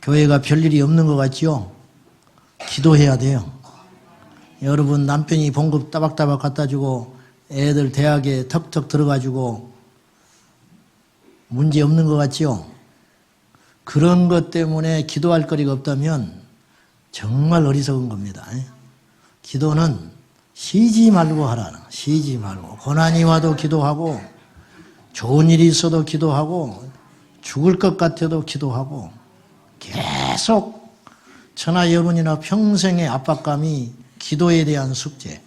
교회가 별일이 없는 것 같지요? 기도해야 돼요. 여러분 남편이 봉급 따박따박 갖다 주고 애들 대학에 턱턱 들어가지고 문제 없는 것 같지요? 그런 것 때문에 기도할 거리가 없다면 정말 어리석은 겁니다. 기도는 쉬지 말고 하라. 쉬지 말고. 고난이 와도 기도하고 좋은 일이 있어도 기도하고 죽을 것 같아도 기도하고 계속 저나 여러분이나 평생의 압박감이 기도에 대한 숙제.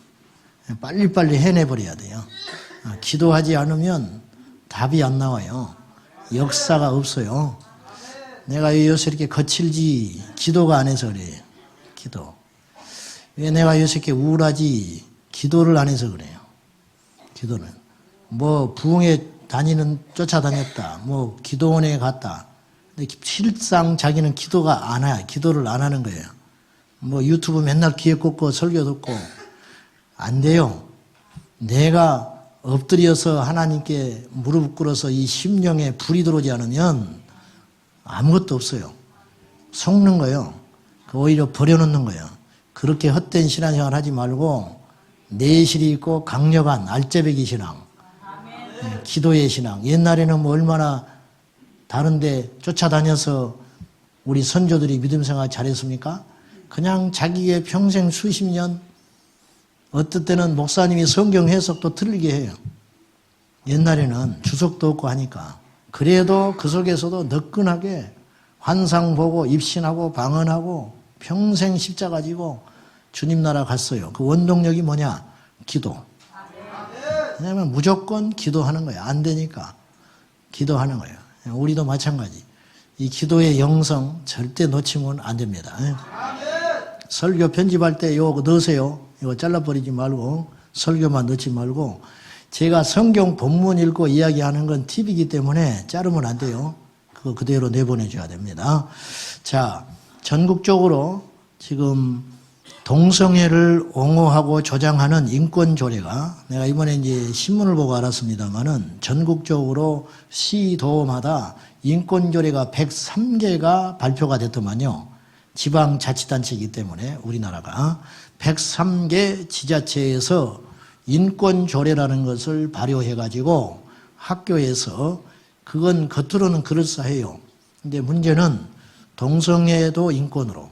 빨리빨리 해내버려야 돼요. 기도하지 않으면 답이 안 나와요. 역사가 없어요. 내가 요새 이렇게 거칠지 기도가 안 해서 그래요. 기도. 왜 내가 요새 이렇게 우울하지 기도를 안 해서 그래요. 기도는. 뭐 부흥회 쫓아다녔다. 뭐 기도원에 갔다. 근데 실상 자기는 기도가 안 해. 기도를 안 하는 거예요. 뭐 유튜브 맨날 귀에 꽂고 설교 듣고 안 돼요. 내가 엎드려서 하나님께 무릎 꿇어서 이 심령에 불이 들어오지 않으면 아무것도 없어요. 속는 거예요. 오히려 버려놓는 거예요. 그렇게 헛된 신앙생활 하지 말고 내실이 있고 강력한 알짜배기 신앙, 기도의 신앙. 옛날에는 뭐 얼마나 다른데 쫓아다녀서 우리 선조들이 믿음생활 잘했습니까? 그냥 자기의 평생 수십 년, 어떨 때는 목사님이 성경 해석도 틀리게 해요. 옛날에는 주석도 없고 하니까. 그래도 그 속에서도 너끈하게 환상 보고 입신하고 방언하고 평생 십자가 지고 주님 나라 갔어요. 그 원동력이 뭐냐? 기도. 왜냐하면 무조건 기도하는 거예요. 안 되니까 기도하는 거예요. 우리도 마찬가지. 이 기도의 영성 절대 놓치면 안 됩니다. 설교 편집할 때 이거 넣으세요. 이거 잘라버리지 말고 설교만 넣지 말고. 제가 성경 본문 읽고 이야기하는 건 팁이기 때문에 자르면 안 돼요. 그거 그대로 내보내줘야 됩니다. 자, 전국적으로 지금 동성애를 옹호하고 조장하는 인권조례가, 내가 이번에 이제 신문을 보고 알았습니다만은 전국적으로 시도마다 인권조례가 103개가 발표가 됐더만요. 지방자치단체이기 때문에 우리나라가 103개 지자체에서 인권조례라는 것을 발효해가지고 학교에서, 그건 겉으로는 그럴싸해요. 근데 문제는 동성애도 인권으로,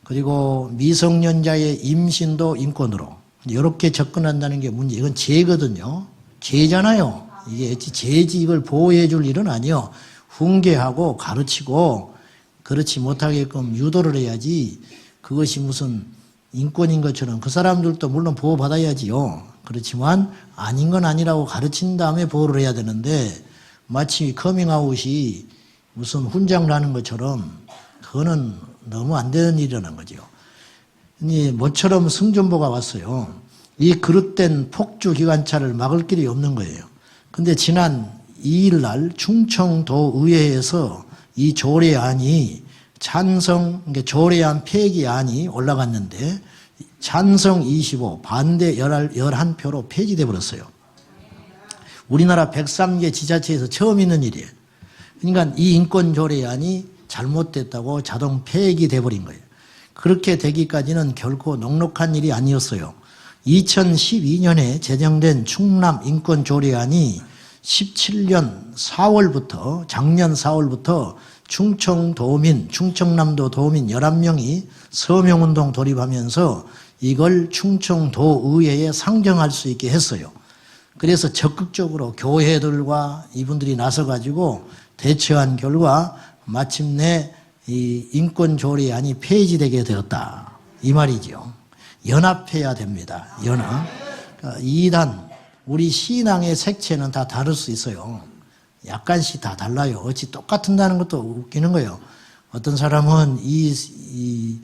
그리고 미성년자의 임신도 인권으로 이렇게 접근한다는 게 문제. 이건 죄거든요. 죄잖아요. 이게 죄지. 이걸 보호해 줄 일은 아니요. 훈계하고 가르치고 그렇지 못하게끔 유도를 해야지, 그것이 무슨 인권인 것처럼. 그 사람들도 물론 보호받아야지요. 그렇지만 아닌 건 아니라고 가르친 다음에 보호를 해야 되는데, 마치 커밍아웃이 무슨 훈장나는 것처럼 그거는 너무 안 되는 일이라는 거죠. 모처럼 승전보가 왔어요. 이 그릇된 폭주 기관차를 막을 길이 없는 거예요. 근데 지난 2일 날 충청도 의회에서 이 조례안이 조례안 폐기안이 올라갔는데 찬성 25, 반대 11표로 폐지돼 버렸어요. 우리나라 103개 지자체에서 처음 있는 일이에요. 그러니까 이 인권조례안이 잘못됐다고 자동 폐기돼 버린 거예요. 그렇게 되기까지는 결코 녹록한 일이 아니었어요. 2012년에 제정된 충남 인권조례안이 17년 4월부터, 작년 4월부터 충청남도 도민 11명이 서명운동 돌입하면서 이걸 충청도의회에 상정할 수 있게 했어요. 그래서 적극적으로 교회들과 이분들이 나서가지고 대처한 결과 마침내 이 인권조례안이 폐지되게 되었다. 이 말이죠. 연합해야 됩니다. 연합. 그러니까 이단, 우리 신앙의 색채는 다 다를 수 있어요. 약간씩 다 달라요. 어찌 똑같은다는 것도 웃기는 거예요. 어떤 사람은 이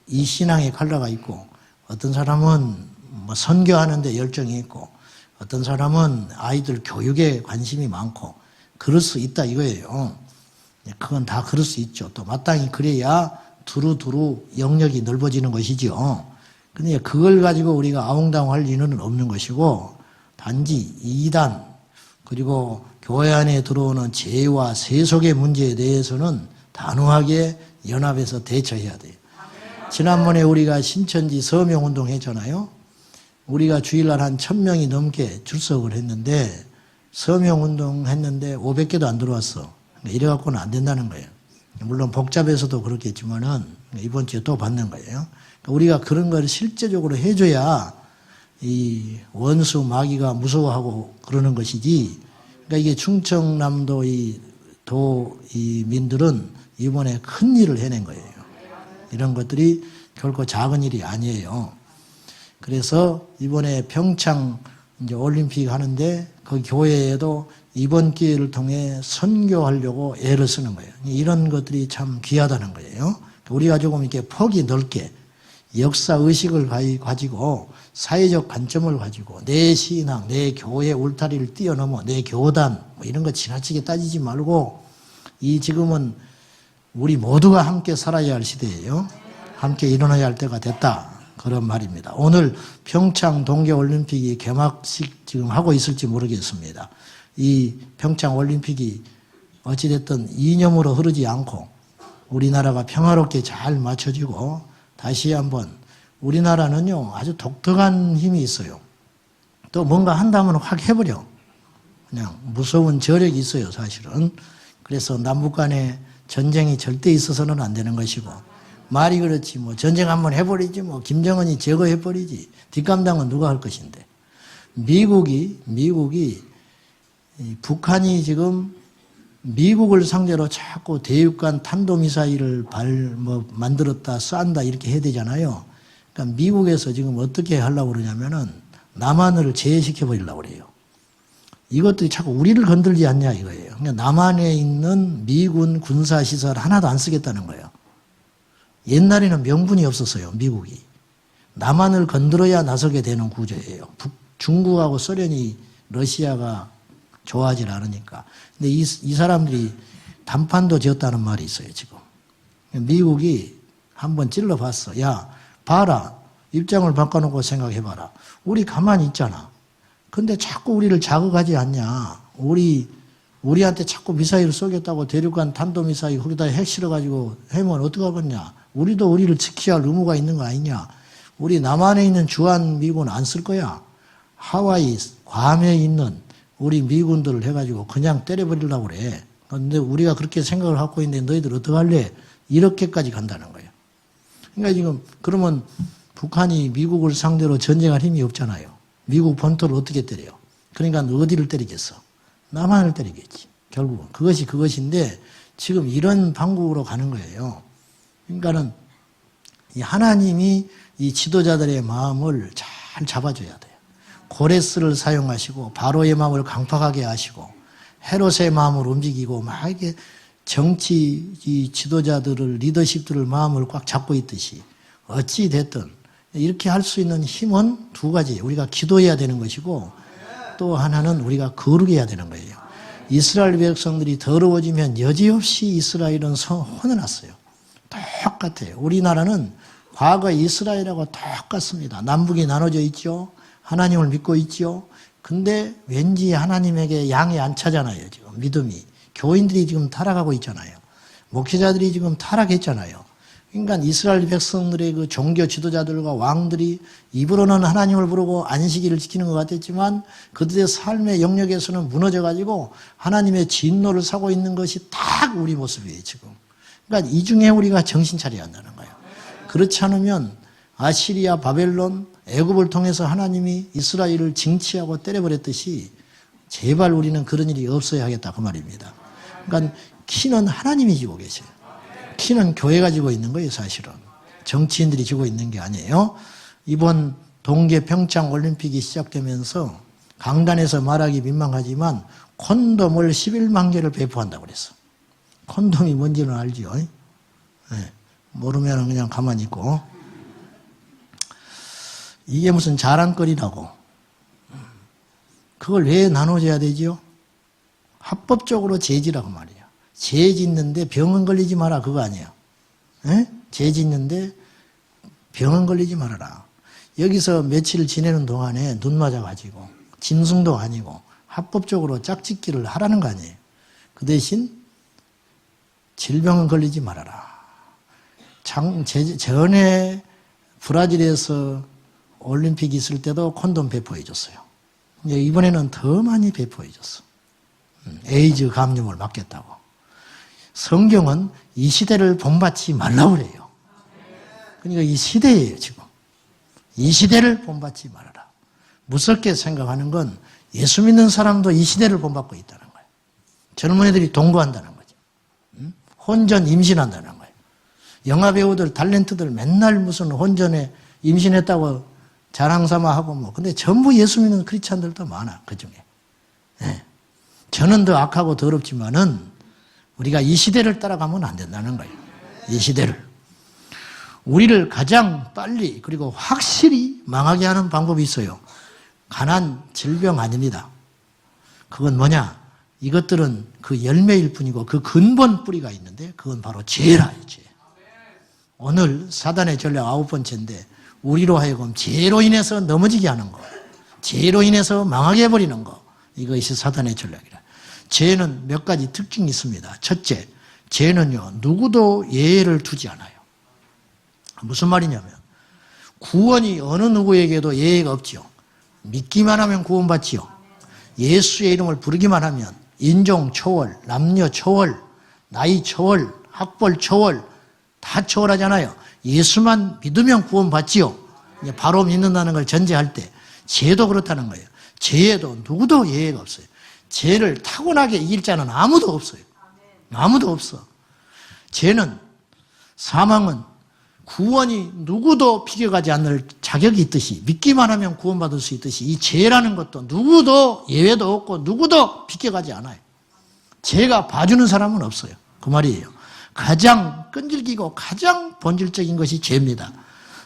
신앙의 컬러가 있고, 어떤 사람은 뭐 선교하는데 열정이 있고, 어떤 사람은 아이들 교육에 관심이 많고, 그럴 수 있다 이거예요. 그건 다 그럴 수 있죠. 또 마땅히 그래야 두루두루 영역이 넓어지는 것이죠. 그런데 그걸 가지고 우리가 아웅다웅할 이유는 없는 것이고, 단지 이단 그리고 교회 안에 들어오는 죄와 세속의 문제에 대해서는 단호하게 연합해서 대처해야 돼요. 지난번에 우리가 신천지 서명운동 했잖아요. 우리가 주일날 한 1000명이 넘게 출석을 했는데 서명운동 했는데 500개도 안 들어왔어. 이래갖고는 안 된다는 거예요. 물론 복잡해서도 그렇겠지만은 이번 주에 또 받는 거예요. 우리가 그런 걸 실제적으로 해줘야 이 원수 마귀가 무서워하고 그러는 것이지. 그러니까 이게 충청남도 이 민들은 이번에 큰 일을 해낸 거예요. 이런 것들이 결코 작은 일이 아니에요. 그래서 이번에 평창 이제 올림픽 하는데 그 교회에도 이번 기회를 통해 선교하려고 애를 쓰는 거예요. 이런 것들이 참 귀하다는 거예요. 우리가 조금 이렇게 폭이 넓게 역사 의식을 가지고 사회적 관점을 가지고 내 신앙, 내 교회 울타리를 뛰어넘어 내 교단 뭐 이런 거 지나치게 따지지 말고 이 지금은 우리 모두가 함께 살아야 할 시대예요. 함께 일어나야 할 때가 됐다. 그런 말입니다. 오늘 평창 동계올림픽이 개막식 지금 하고 있을지 모르겠습니다. 이 평창 올림픽이 어찌됐든 이념으로 흐르지 않고 우리나라가 평화롭게 잘 맞춰지고 다시 한번 우리나라는요 아주 독특한 힘이 있어요. 또 뭔가 한다면 확 해버려. 그냥 무서운 저력이 있어요 사실은. 그래서 남북 간에 전쟁이 절대 있어서는 안 되는 것이고 말이 그렇지 뭐 전쟁 한번 해버리지 뭐 김정은이 제거해버리지 뒷감당은 누가 할 것인데 미국이 북한이 지금 미국을 상대로 자꾸 대륙간 탄도미사일을 만들었다 쏜다 이렇게 해야 되잖아요. 그러니까 미국에서 지금 어떻게 하려고 그러냐면은 남한을 제외시켜 버리려고 그래요. 이것들이 자꾸 우리를 건들지 않냐 이거예요. 그러니까 남한에 있는 미군 군사시설 하나도 안 쓰겠다는 거예요. 옛날에는 명분이 없었어요. 미국이. 남한을 건드려야 나서게 되는 구조예요. 중국하고 소련이 러시아가 좋아하지 않으니까. 근데 이 사람들이 단판도 지었다는 말이 있어요 지금. 미국이 한번 찔러봤어. 야 봐라. 입장을 바꿔놓고 생각해봐라. 우리 가만히 있잖아. 근데 자꾸 우리를 자극하지 않냐. 우리한테 자꾸 미사일을 쏘겠다고 대륙간 탄도미사일 거기다 핵 실어가지고 하면 어떡하겠냐. 우리도 우리를 지켜야 할 의무가 있는 거 아니냐. 우리 남한에 있는 주한미군 안 쓸 거야. 하와이, 괌에 있는 우리 미군들을 해가지고 그냥 때려버리려고 그래. 그런데 우리가 그렇게 생각을 갖고 있는데 너희들 어떡할래? 이렇게까지 간다는 거예요. 그러니까 지금 그러면 북한이 미국을 상대로 전쟁할 힘이 없잖아요. 미국 본토를 어떻게 때려요? 그러니까 어디를 때리겠어? 남한을 때리겠지. 결국은 그것인데 지금 이런 방국으로 가는 거예요. 그러니까는 이 하나님이 이 지도자들의 마음을 잘 잡아줘야 돼요. 고레스를 사용하시고 바로의 마음을 강팍하게 하시고 헤롯의 마음을 움직이고 막 이게 정치 이 지도자들을 리더십들을 마음을 꽉 잡고 있듯이 어찌 됐든 이렇게 할 수 있는 힘은 두 가지. 우리가 기도해야 되는 것이고 또 하나는 우리가 거룩해야 되는 거예요. 이스라엘 백성들이 더러워지면 여지없이 이스라엘은 혼을 났어요. 똑같아요. 우리나라는 과거 이스라엘하고 똑같습니다. 남북이 나눠져 있죠. 하나님을 믿고 있죠. 근데 왠지 하나님에게 양이 안 차잖아요. 지금 믿음이. 교인들이 지금 타락하고 있잖아요. 목회자들이 지금 타락했잖아요. 그러니까 이스라엘 백성들의 그 종교 지도자들과 왕들이 입으로는 하나님을 부르고 안식일을 지키는 것 같았지만 그들의 삶의 영역에서는 무너져가지고 하나님의 진노를 사고 있는 것이 딱 우리 모습이에요 지금. 그러니까 이 중에 우리가 정신 차려야 한다는 거예요. 그렇지 않으면 아시리아, 바벨론, 애굽을 통해서 하나님이 이스라엘을 징치하고 때려버렸듯이 제발 우리는 그런 일이 없어야 하겠다 그 말입니다. 그러니까 키는 하나님이 지고 계세요. 키는 교회가 지고 있는 거예요 사실은. 정치인들이 지고 있는 게 아니에요. 이번 동계 평창 올림픽이 시작되면서 강단에서 말하기 민망하지만 콘돔을 11만 개를 배포한다고 그랬어. 콘돔이 뭔지는 알지요. 네. 모르면 그냥 가만히 있고. 이게 무슨 자랑거리라고. 그걸 왜 나눠줘야 되지요? 합법적으로 죄지라고 말이야. 죄 짓는데 병은 걸리지 마라 그거 아니에요. 에? 죄 짓는데 병은 걸리지 말아라. 여기서 며칠 지내는 동안에 눈 맞아가지고 짐승도 아니고 합법적으로 짝짓기를 하라는 거 아니에요. 그 대신 질병은 걸리지 말아라. 전에 브라질에서 올림픽 있을 때도 콘돔 배포해 줬어요. 이번에는 더 많이 배포해 줬어. 에이즈 감염을 막겠다고. 성경은 이 시대를 본받지 말라고 그래요. 그러니까 이 시대예요, 지금. 이 시대를 본받지 말아라. 무섭게 생각하는 건 예수 믿는 사람도 이 시대를 본받고 있다는 거예요. 젊은 애들이 동거한다는 거죠. 혼전 임신한다는 거예요. 영화 배우들, 탤런트들 맨날 무슨 혼전에 임신했다고 자랑삼아 하고 뭐. 근데 전부 예수 믿는 크리스찬들도 많아, 그 중에. 네. 저는 더 악하고 더럽지만은 우리가 이 시대를 따라가면 안 된다는 거예요. 이 시대를. 우리를 가장 빨리 그리고 확실히 망하게 하는 방법이 있어요. 가난, 질병 아닙니다. 그건 뭐냐? 이것들은 그 열매일 뿐이고 그 근본 뿌리가 있는데 그건 바로 죄라, 죄. 오늘 사단의 전략 9번째인데 우리로 하여금 죄로 인해서 넘어지게 하는 거, 죄로 인해서 망하게 해버리는 거, 이것이 사단의 전략이라. 죄는 몇 가지 특징이 있습니다. 첫째, 죄는요, 누구도 예외를 두지 않아요. 무슨 말이냐면 구원이 어느 누구에게도 예외가 없지요. 믿기만 하면 구원받지요. 예수의 이름을 부르기만 하면 인종 초월, 남녀 초월, 나이 초월, 학벌 초월 다 초월하잖아요. 예수만 믿으면 구원받지요. 바로 믿는다는 걸 전제할 때 죄도 그렇다는 거예요. 죄에도 누구도 예외가 없어요. 죄를 타고나게 이길 자는 아무도 없어요. 아무도 없어. 죄는, 사망은 구원이 누구도 비껴가지 않을 자격이 있듯이, 믿기만 하면 구원받을 수 있듯이 이 죄라는 것도 누구도 예외도 없고 누구도 비껴가지 않아요. 죄가 봐주는 사람은 없어요. 그 말이에요. 가장 끈질기고 가장 본질적인 것이 죄입니다.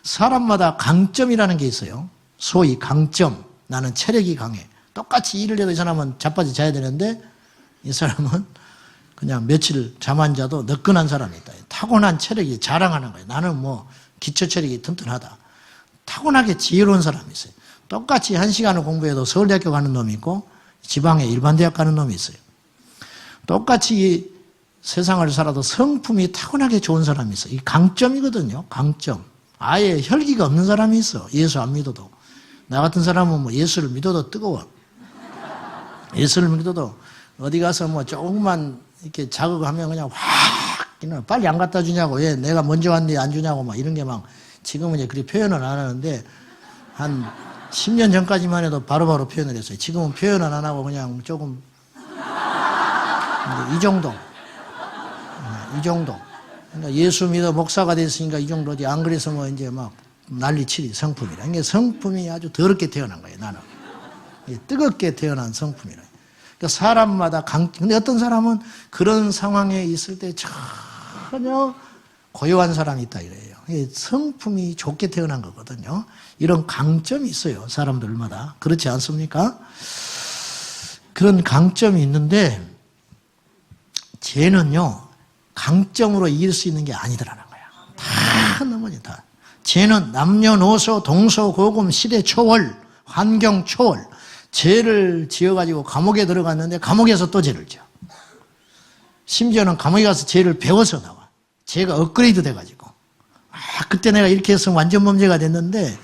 사람마다 강점이라는 게 있어요. 소위 강점. 나는 체력이 강해. 똑같이 일을 해도 이 사람은 자빠져 자야 되는데 이 사람은 그냥 며칠 잠 안 자도 너끈한 사람이 있다. 타고난 체력이 자랑하는 거예요. 나는 뭐 기초 체력이 튼튼하다. 타고나게 지혜로운 사람이 있어요. 똑같이 1시간을 공부해도 서울대학교 가는 놈이 있고 지방에 일반 대학 가는 놈이 있어요. 똑같이 세상을 살아도 성품이 타고나게 좋은 사람이 있어요. 이 강점이거든요. 강점. 아예 혈기가 없는 사람이 있어. 예수 안 믿어도. 나 같은 사람은 뭐 예수를 믿어도 뜨거워. 예수를 믿어도 어디 가서 뭐 조금만 이렇게 자극하면 그냥 확 빨리 안 갖다 주냐고, 왜 내가 먼저 왔니 안 주냐고 막 이런 게 막, 지금은 이제 그렇게 표현을 안 하는데 한 10년 전까지만 해도 바로바로 표현을 했어요. 지금은 표현을 안 하고 그냥 조금 이 정도. 이 정도. 그러니까 예수 믿어 목사가 됐으니까 이 정도지. 안 그래서 뭐 이제 막 난리치리 성품이라. 이게 성품이 아주 더럽게 태어난 거예요, 나는. 뜨겁게 태어난 성품이라. 그러니까 사람마다 근데 어떤 사람은 그런 상황에 있을 때 전혀 고요한 사람이 있다 이래요. 성품이 좋게 태어난 거거든요. 이런 강점이 있어요, 사람들마다. 그렇지 않습니까? 그런 강점이 있는데 죄는요, 강점으로 이길 수 있는 게 아니더라는 거야. 다 넘어져, 다. 죄는 남녀노소, 동서고금, 시대 초월, 환경 초월, 죄를 지어가지고 감옥에 들어갔는데 감옥에서 또 죄를 지어. 심지어는 감옥에 가서 죄를 배워서 나와. 죄가 업그레이드 돼가지고. 그때 내가 이렇게 했으면 완전 범죄가 됐는데,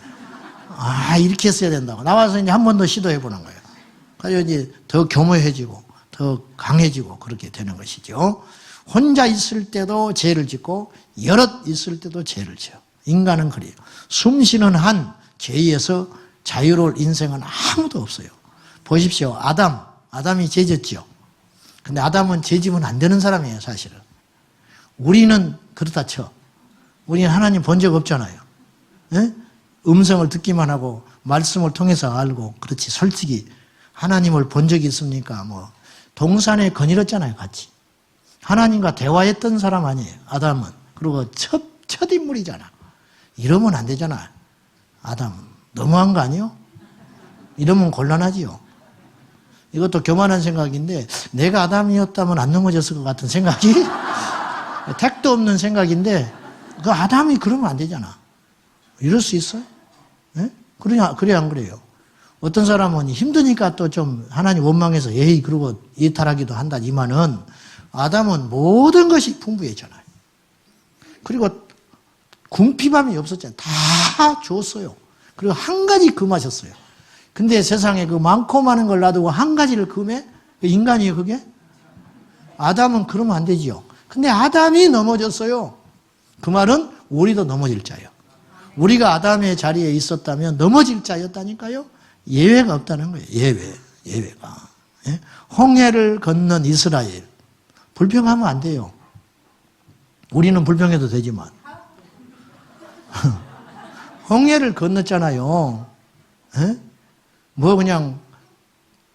이렇게 했어야 된다고. 나와서 이제 한 번 더 시도해보는 거예요. 그래서 이제 더 교묘해지고, 더 강해지고, 그렇게 되는 것이죠. 혼자 있을 때도 죄를 짓고, 여럿 있을 때도 죄를 지어. 인간은 그래요. 숨쉬는 한 죄에서 자유로울 인생은 아무도 없어요. 보십시오. 아담이 죄 짓죠. 근데 아담은 죄 지면 안 되는 사람이에요, 사실은. 우리는 그렇다 쳐. 우리는 하나님 본 적 없잖아요. 에? 음성을 듣기만 하고 말씀을 통해서 알고, 그렇지. 솔직히 하나님을 본 적이 있습니까? 뭐 동산에 거닐었잖아요, 같이. 하나님과 대화했던 사람 아니에요, 아담은. 그리고 첫 인물이잖아. 이러면 안 되잖아, 아담은. 너무한 거 아니에요? 이러면 곤란하지요. 이것도 교만한 생각인데 내가 아담이었다면 안 넘어졌을 것 같은 생각이 택도 없는 생각인데, 그 아담이 그러면 안 되잖아. 이럴 수 있어요? 네? 그래 안 그래요? 어떤 사람은 힘드니까 또 좀 하나님 원망해서 에이 그러고 이탈하기도 한다지만은 아담은 모든 것이 풍부했잖아요. 그리고 궁핍함이 없었잖아요. 다 줬어요. 그리고 한 가지 금하셨어요. 근데 세상에 그 많고 많은 걸 놔두고 한 가지를 금해? 인간이에요, 그게? 아담은 그러면 안 되지요. 근데 아담이 넘어졌어요. 그 말은 우리도 넘어질 자예요. 우리가 아담의 자리에 있었다면 넘어질 자였다니까요. 예외가 없다는 거예요. 예외가. 예? 홍해를 건넌 이스라엘. 불평하면 안 돼요. 우리는 불평해도 되지만. 홍해를 건넜잖아요. 예? 뭐 그냥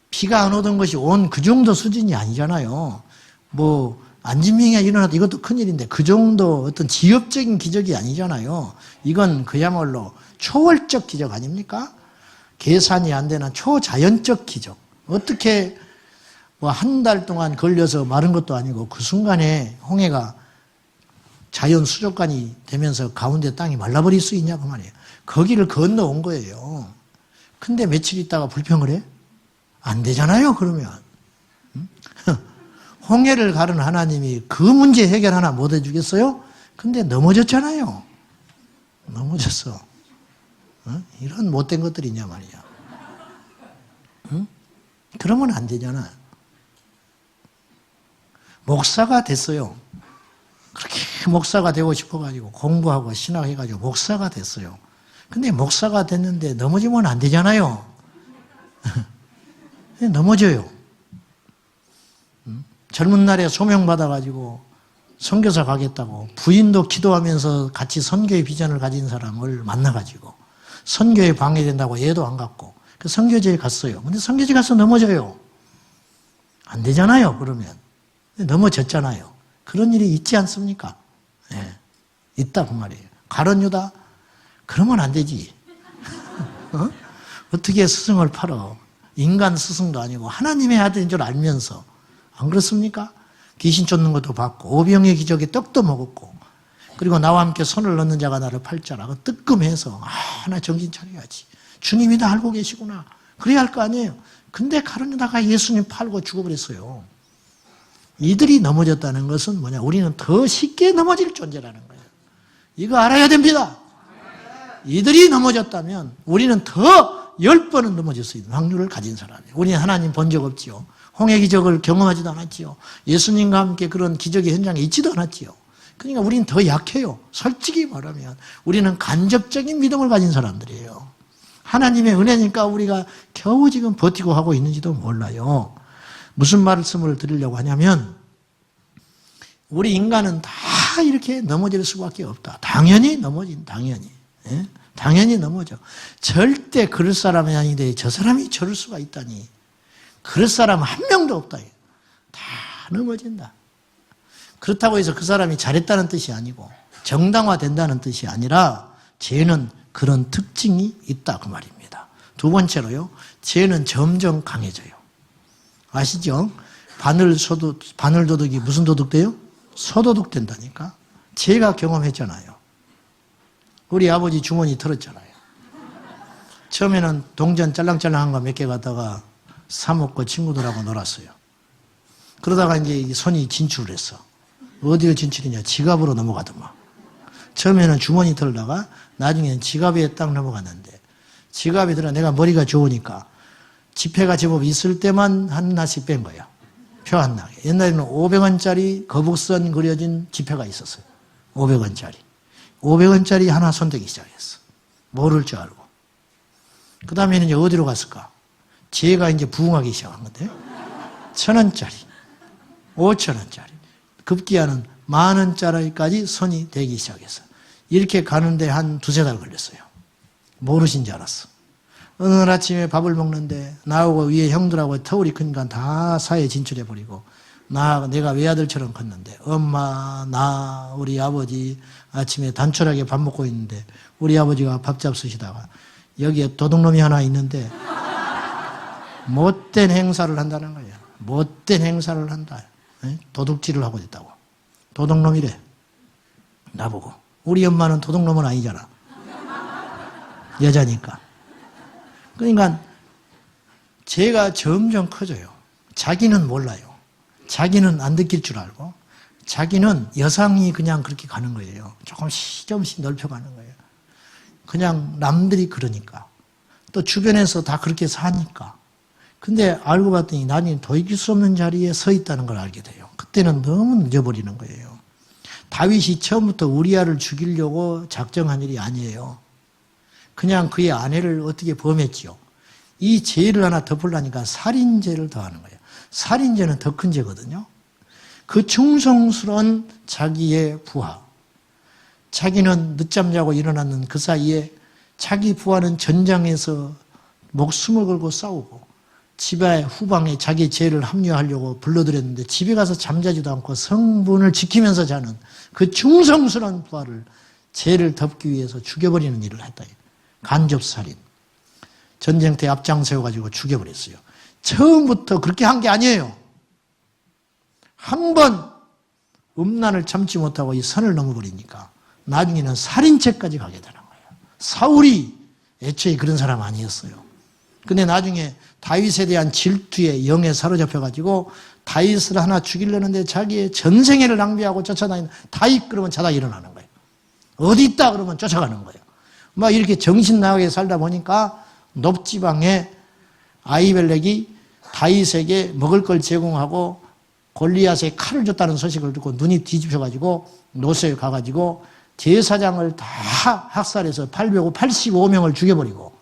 비가 안 오던 것이 온 그 정도 수준이 아니잖아요. 뭐 안진병이 일어나도 이것도 큰일인데 그 정도 어떤 지엽적인 기적이 아니잖아요. 이건 그야말로 초월적 기적 아닙니까? 계산이 안 되는 초자연적 기적. 어떻게 뭐 한 달 동안 걸려서 마른 것도 아니고 그 순간에 홍해가 자연 수족관이 되면서 가운데 땅이 말라버릴 수 있냐 그 말이에요. 거기를 건너온 거예요. 근데 며칠 있다가 불평을 해? 안 되잖아요, 그러면. 홍해를 가른 하나님이 그 문제 해결 하나 못 해주겠어요? 근데 넘어졌잖아요. 넘어졌어. 이런 못된 것들이냐 말이야. 그러면 안 되잖아. 목사가 됐어요. 그렇게 목사가 되고 싶어가지고 공부하고 신학해가지고 목사가 됐어요. 근데 목사가 됐는데 넘어지면 안 되잖아요. 넘어져요. 젊은 날에 소명받아가지고 선교사 가겠다고 부인도 기도하면서 같이 선교의 비전을 가진 사람을 만나가지고 선교에 방해된다고 얘도 안 갔고 그 선교지에 갔어요. 근데 선교지 가서 넘어져요. 안 되잖아요, 그러면. 넘어졌잖아요. 그런 일이 있지 않습니까? 예, 있다 그 말이에요. 가룟 유다? 그러면 안 되지. 어떻게 스승을 팔어? 인간 스승도 아니고 하나님의 아들인 줄 알면서. 안 그렇습니까? 귀신 쫓는 것도 받고 오병의 기적에 떡도 먹었고 그리고 나와 함께 손을 넣는 자가 나를 팔자라. 뜨끔해서 나 정신 차려야지. 주님이 다 알고 계시구나. 그래야 할 거 아니에요. 근데 가룟 유다가 예수님 팔고 죽어버렸어요. 이들이 넘어졌다는 것은 뭐냐? 우리는 더 쉽게 넘어질 존재라는 거예요. 이거 알아야 됩니다. 이들이 넘어졌다면 우리는 더 10번은 넘어질 수 있는 확률을 가진 사람이에요. 우리는 하나님 본 적 없지요. 홍해 기적을 경험하지도 않았지요. 예수님과 함께 그런 기적의 현장에 있지도 않았지요. 그러니까 우리는 더 약해요. 솔직히 말하면 우리는 간접적인 믿음을 가진 사람들이에요. 하나님의 은혜니까 우리가 겨우 지금 버티고 하고 있는지도 몰라요. 무슨 말씀을 드리려고 하냐면 우리 인간은 다 이렇게 넘어질 수밖에 없다. 당연히 넘어진, 당연히. 예? 당연히 넘어져. 절대 그럴 사람이 아닌데 저 사람이 저럴 수가 있다니. 그럴 사람 한 명도 없다. 다 넘어진다. 그렇다고 해서 그 사람이 잘했다는 뜻이 아니고 정당화된다는 뜻이 아니라 죄는 그런 특징이 있다 그 말입니다. 두 번째로요. 죄는 점점 강해져요. 아시죠? 바늘 도둑이 무슨 도둑 돼요? 소도둑 된다니까. 제가 경험했잖아요. 우리 아버지 주머니 털었잖아요. 처음에는 동전 짤랑짤랑한 거 몇 개 갖다가 사먹고 친구들하고 놀았어요. 그러다가 이제 손이 진출을 했어. 어디로 진출이냐? 지갑으로 넘어가더만. 처음에는 주머니 털다가 나중에는 지갑에 딱 넘어갔는데 지갑에 들어 내가 머리가 좋으니까 지폐가 제법 있을 때만 하나씩 뺀 거야. 표 안 나게. 옛날에는 500원짜리 거북선 그려진 지폐가 있었어요. 500원짜리. 500원짜리 하나 손대기 시작했어. 모를 줄 알고. 그 다음에는 이제 어디로 갔을까? 제가 이제 부흥하기 시작한 건데 1,000원짜리, 5,000원짜리, 급기야는 10,000원짜리까지 손이 되기 시작했어. 이렇게 가는데 한 두세 달 걸렸어요. 모르신 줄 알았어. 어느 날 아침에 밥을 먹는데 나하고 위에 형들하고 터울이 크니까 다 사이에 진출해버리고 내가 외아들처럼 컸는데 엄마, 나, 우리 아버지 아침에 단촐하게 밥 먹고 있는데 우리 아버지가 밥 잡수시다가 여기에 도둑놈이 하나 있는데 못된 행사를 한다는 거예요. 못된 행사를 한다. 도둑질을 하고 있다고. 도둑놈이래. 나보고. 우리 엄마는 도둑놈은 아니잖아. 여자니까. 그러니까 죄가 점점 커져요. 자기는 몰라요. 자기는 안 느낄 줄 알고 자기는 여상이 그냥 그렇게 가는 거예요. 조금씩 넓혀가는 거예요. 그냥 남들이 그러니까. 또 주변에서 다 그렇게 사니까. 근데 알고 봤더니 나중에 더 이길 수 없는 자리에 서 있다는 걸 알게 돼요. 그때는 너무 늦어버리는 거예요. 다윗이 처음부터 우리아를 죽이려고 작정한 일이 아니에요. 그냥 그의 아내를 어떻게 범했지요. 이 죄를 하나 덮으려니까 살인죄를 더하는 거예요. 살인죄는 더 큰 죄거든요. 그 충성스러운 자기의 부하. 자기는 늦잠 자고 일어났는 그 사이에 자기 부하는 전장에서 목숨을 걸고 싸우고 집에 후방에 자기 죄를 합류하려고 불러들였는데 집에 가서 잠자지도 않고 성분을 지키면서 자는 그 충성스러운 부하를 죄를 덮기 위해서 죽여버리는 일을 했다. 간접살인. 전쟁터에 앞장세워가지고 죽여버렸어요. 처음부터 그렇게 한 게 아니에요. 한 번 음란을 참지 못하고 이 선을 넘어버리니까 나중에는 살인죄까지 가게 되는 거예요. 사울이 애초에 그런 사람 아니었어요. 근데 나중에 다윗에 대한 질투에 영에 사로잡혀가지고 다윗을 하나 죽이려는데 자기의 전생애를 낭비하고 쫓아다니는 다윗 그러면 자다 일어나는 거예요. 어디 있다 그러면 쫓아가는 거예요. 막 이렇게 정신 나가게 살다 보니까 높지방에 아히멜렉이 다윗에게 먹을 걸 제공하고 골리앗에 칼을 줬다는 소식을 듣고 눈이 뒤집혀가지고 노새에 가가지고 제사장을 다 학살해서 885명을 죽여버리고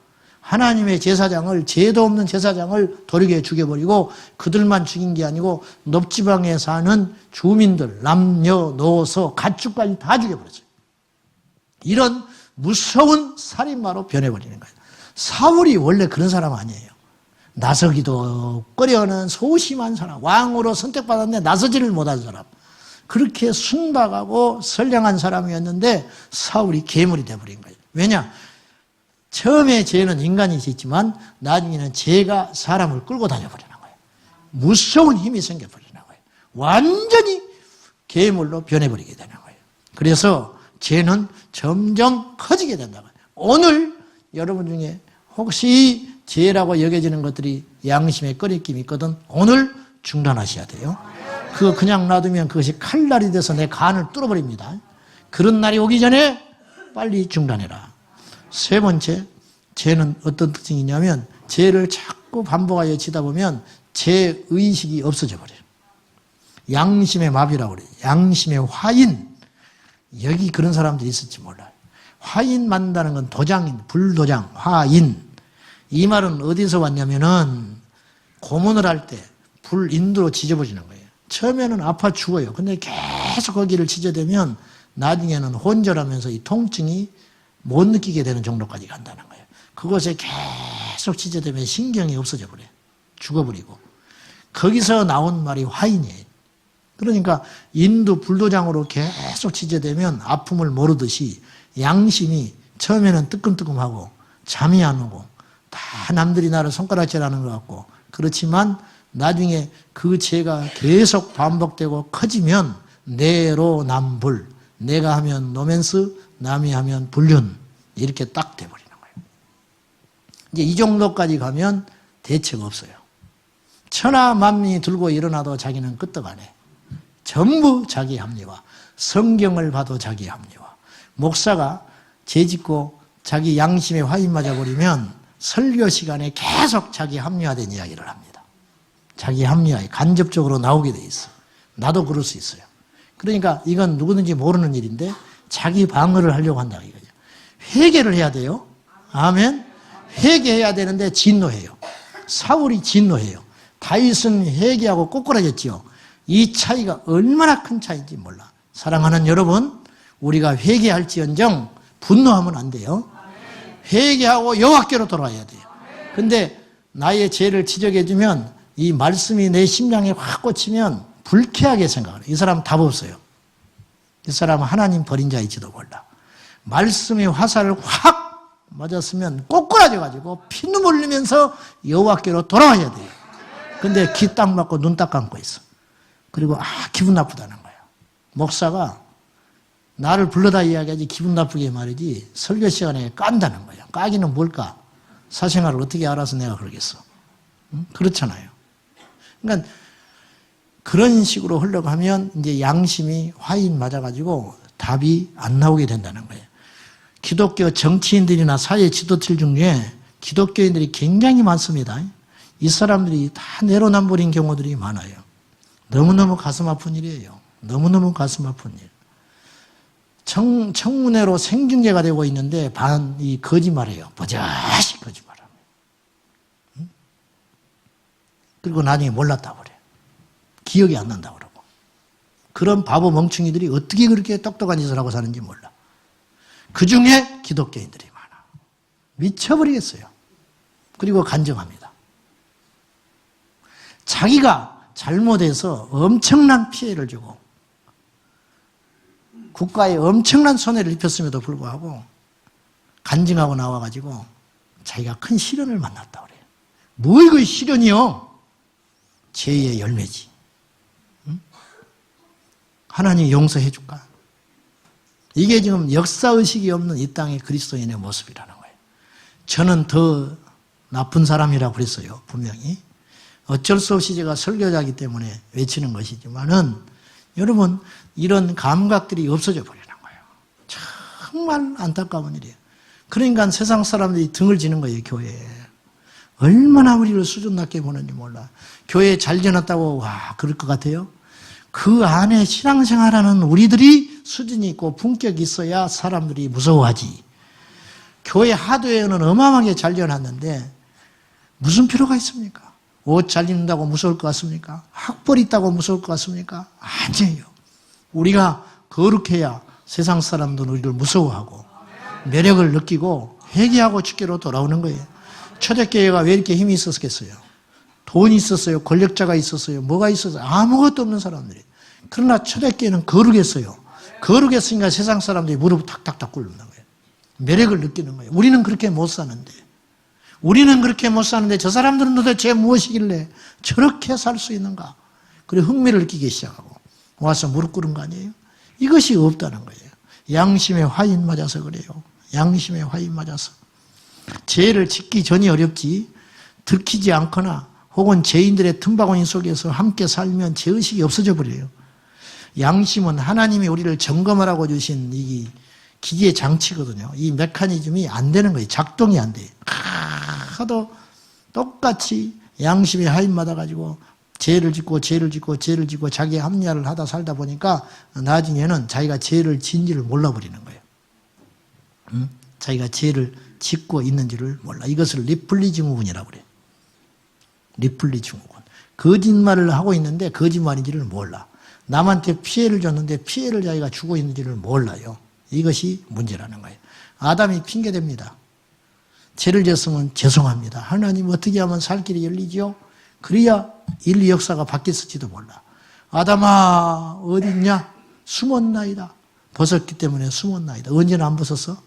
하나님의 제사장을 죄도 없는 제사장을 도리게 죽여버리고 그들만 죽인 게 아니고 높지방에 사는 주민들 남녀노소 가축까지 다 죽여버렸어요. 이런 무서운 살인마로 변해버리는 거예요. 사울이 원래 그런 사람 아니에요. 나서기도 꺼려하는 소심한 사람, 왕으로 선택받았는데 나서지를 못한 사람. 그렇게 순박하고 선량한 사람이었는데 사울이 괴물이 돼버린 거예요. 왜냐? 처음에 죄는 인간이 짓지만 나중에는 죄가 사람을 끌고 다녀버리는 거예요. 무서운 힘이 생겨버리는 거예요. 완전히 괴물로 변해버리게 되는 거예요. 그래서 죄는 점점 커지게 된다고요. 오늘 여러분 중에 혹시 죄라고 여겨지는 것들이 양심에 꺼리낌이 있거든 오늘 중단하셔야 돼요. 그거 그냥 놔두면 그것이 칼날이 돼서 내 간을 뚫어버립니다. 그런 날이 오기 전에 빨리 중단해라. 세 번째, 죄는 어떤 특징이 있냐면 죄를 자꾸 반복하여 지다 보면 죄의식이 없어져 버려요. 양심의 마비라고 그래요. 양심의 화인. 여기 그런 사람들이 있을지 몰라요. 화인 만다는 건 도장인, 불도장, 화인. 이 말은 어디서 왔냐면은 고문을 할 때 불인도로 지져버리는 거예요. 처음에는 아파 죽어요. 근데 계속 거기를 지져대면 나중에는 혼절하면서 이 통증이 못 느끼게 되는 정도까지 간다는 거예요. 그것에 계속 지져대면 신경이 없어져 버려요. 죽어버리고. 거기서 나온 말이 화인이에요. 그러니까 인도 불도장으로 계속 지져대면 아픔을 모르듯이 양심이 처음에는 뜨끔뜨끔하고 잠이 안 오고 다 남들이 나를 손가락질하는 것 같고 그렇지만 나중에 그 죄가 계속 반복되고 커지면 내로남불, 내가 하면 노맨스, 남이 하면 불륜 이렇게 딱 돼버리는 거예요. 이제 이 정도까지 가면 대책 없어요. 천하 만민이 들고 일어나도 자기는 끄떡 안 해. 전부 자기 합리화. 성경을 봐도 자기 합리화. 목사가 죄짓고 자기 양심에 화인 맞아버리면 설교 시간에 계속 자기 합리화된 이야기를 합니다. 자기 합리화에 간접적으로 나오게 돼 있어. 나도 그럴 수 있어요. 그러니까 이건 누구든지 모르는 일인데 자기 방어를 하려고 한다 이거죠. 회개를 해야 돼요. 아멘. 회개해야 되는데 진노해요. 사울이 진노해요. 다윗은 회개하고 꼬꾸라졌지요. 이 차이가 얼마나 큰 차이인지 몰라. 사랑하는 여러분, 우리가 회개할지언정 분노하면 안 돼요. 회개하고 여호와께로 돌아와야 돼요. 근데 나의 죄를 지적해주면 이 말씀이 내 심장에 확 꽂히면 불쾌하게 생각을 해요. 이 사람은 답 없어요. 이 사람은 하나님 버린 자일지도 몰라. 말씀의 화살을 확 맞았으면 꼬꾸라져가지고 피눈물 흘리면서 여호와께로 돌아와야 돼요. 근데 귀 딱 막고 눈 딱 감고 있어. 그리고 기분 나쁘다는 거예요. 목사가 나를 불러다 이야기하지 기분 나쁘게 말이지 설교 시간에 깐다는 거예요. 까기는 뭘까? 사생활을 어떻게 알아서 내가 그러겠어. 응? 그렇잖아요. 그러니까 그런 식으로 흘러가면 이제 양심이 화인 맞아가지고 답이 안 나오게 된다는 거예요. 기독교 정치인들이나 사회 지도자들 중에 기독교인들이 굉장히 많습니다. 이 사람들이 다 내로남불인 경우들이 많아요. 너무너무 가슴 아픈 일이에요. 너무너무 가슴 아픈 일. 청문회로 생중계가 되고 있는데 이 거짓말이에요. 버젓이 거짓말합니다. 그리고 나중에 몰랐다고 그래요. 기억이 안 난다고 그러고. 그런 바보 멍충이들이 어떻게 그렇게 똑똑한 짓을 하고 사는지 몰라. 그 중에 기독교인들이 많아. 미쳐버리겠어요. 그리고 간증합니다. 자기가 잘못해서 엄청난 피해를 주고 국가에 엄청난 손해를 입혔음에도 불구하고 간증하고 나와가지고 자기가 큰 시련을 만났다고 그래요. 뭐 이거 시련이요? 죄의 열매지. 응? 하나님 용서해 줄까? 이게 지금 역사의식이 없는 이 땅의 그리스도인의 모습이라는 거예요. 저는 더 나쁜 사람이라고 그랬어요. 분명히. 어쩔 수 없이 제가 설교자이기 때문에 외치는 것이지만은 여러분 이런 감각들이 없어져 버리는 거예요. 정말 안타까운 일이에요. 그러니까 세상 사람들이 등을 지는 거예요. 교회에. 얼마나 우리를 수준 낮게 보는지 몰라. 교회 잘 지났다고 와 그럴 것 같아요? 그 안에 신앙생활하는 우리들이 수준이 있고 품격이 있어야 사람들이 무서워하지. 교회 하도에는 어마어마하게 잘 지어놨는데 무슨 필요가 있습니까? 옷 잘 입는다고 무서울 것 같습니까? 학벌 있다고 무서울 것 같습니까? 아니에요. 우리가 거룩해야 세상 사람들은 우리를 무서워하고 매력을 느끼고 회개하고 주께로 돌아오는 거예요. 초대교회가 왜 이렇게 힘이 있었겠어요? 돈이 있었어요? 권력자가 있었어요? 뭐가 있었어요? 아무것도 없는 사람들이. 그러나 초대교회는 거룩했어요. 거룩했으니까 세상 사람들이 무릎 탁탁탁 꿇는 거예요. 매력을 느끼는 거예요. 우리는 그렇게 못 사는데. 우리는 그렇게 못 사는데 저 사람들은 도대체 무엇이길래 저렇게 살 수 있는가? 그래 흥미를 느끼기 시작하고 와서 무릎 꿇은 거 아니에요? 이것이 없다는 거예요. 양심의 화인 맞아서 그래요. 양심의 화인 맞아서. 죄를 짓기 전이 어렵지 들키지 않거나 혹은 죄인들의 틈바구니 속에서 함께 살면 죄의식이 없어져 버려요. 양심은 하나님이 우리를 점검하라고 주신 이 기계 장치거든요. 이 메커니즘이 안 되는 거예요. 작동이 안 돼요. 하도 똑같이 양심의 하인 받아가지고 죄를 짓고 자기 합리화를 하다 살다 보니까 나중에는 자기가 죄를 지은지를 몰라버리는 거예요. 응? 자기가 죄를 짓고 있는지를 몰라. 이것을 리플리 증후군이라고 그래요. 리플리 증후군. 거짓말을 하고 있는데 거짓말인지를 몰라. 남한테 피해를 줬는데 피해를 자기가 주고 있는지를 몰라요. 이것이 문제라는 거예요. 아담이 핑계댑니다. 죄를 졌으면 죄송합니다. 하나님 어떻게 하면 살 길이 열리지요? 그래야 인류 역사가 바뀌었을지도 몰라. 아담아 어디 있냐? 숨었나이다. 벗었기 때문에 숨었나이다. 언제는 안 벗었어?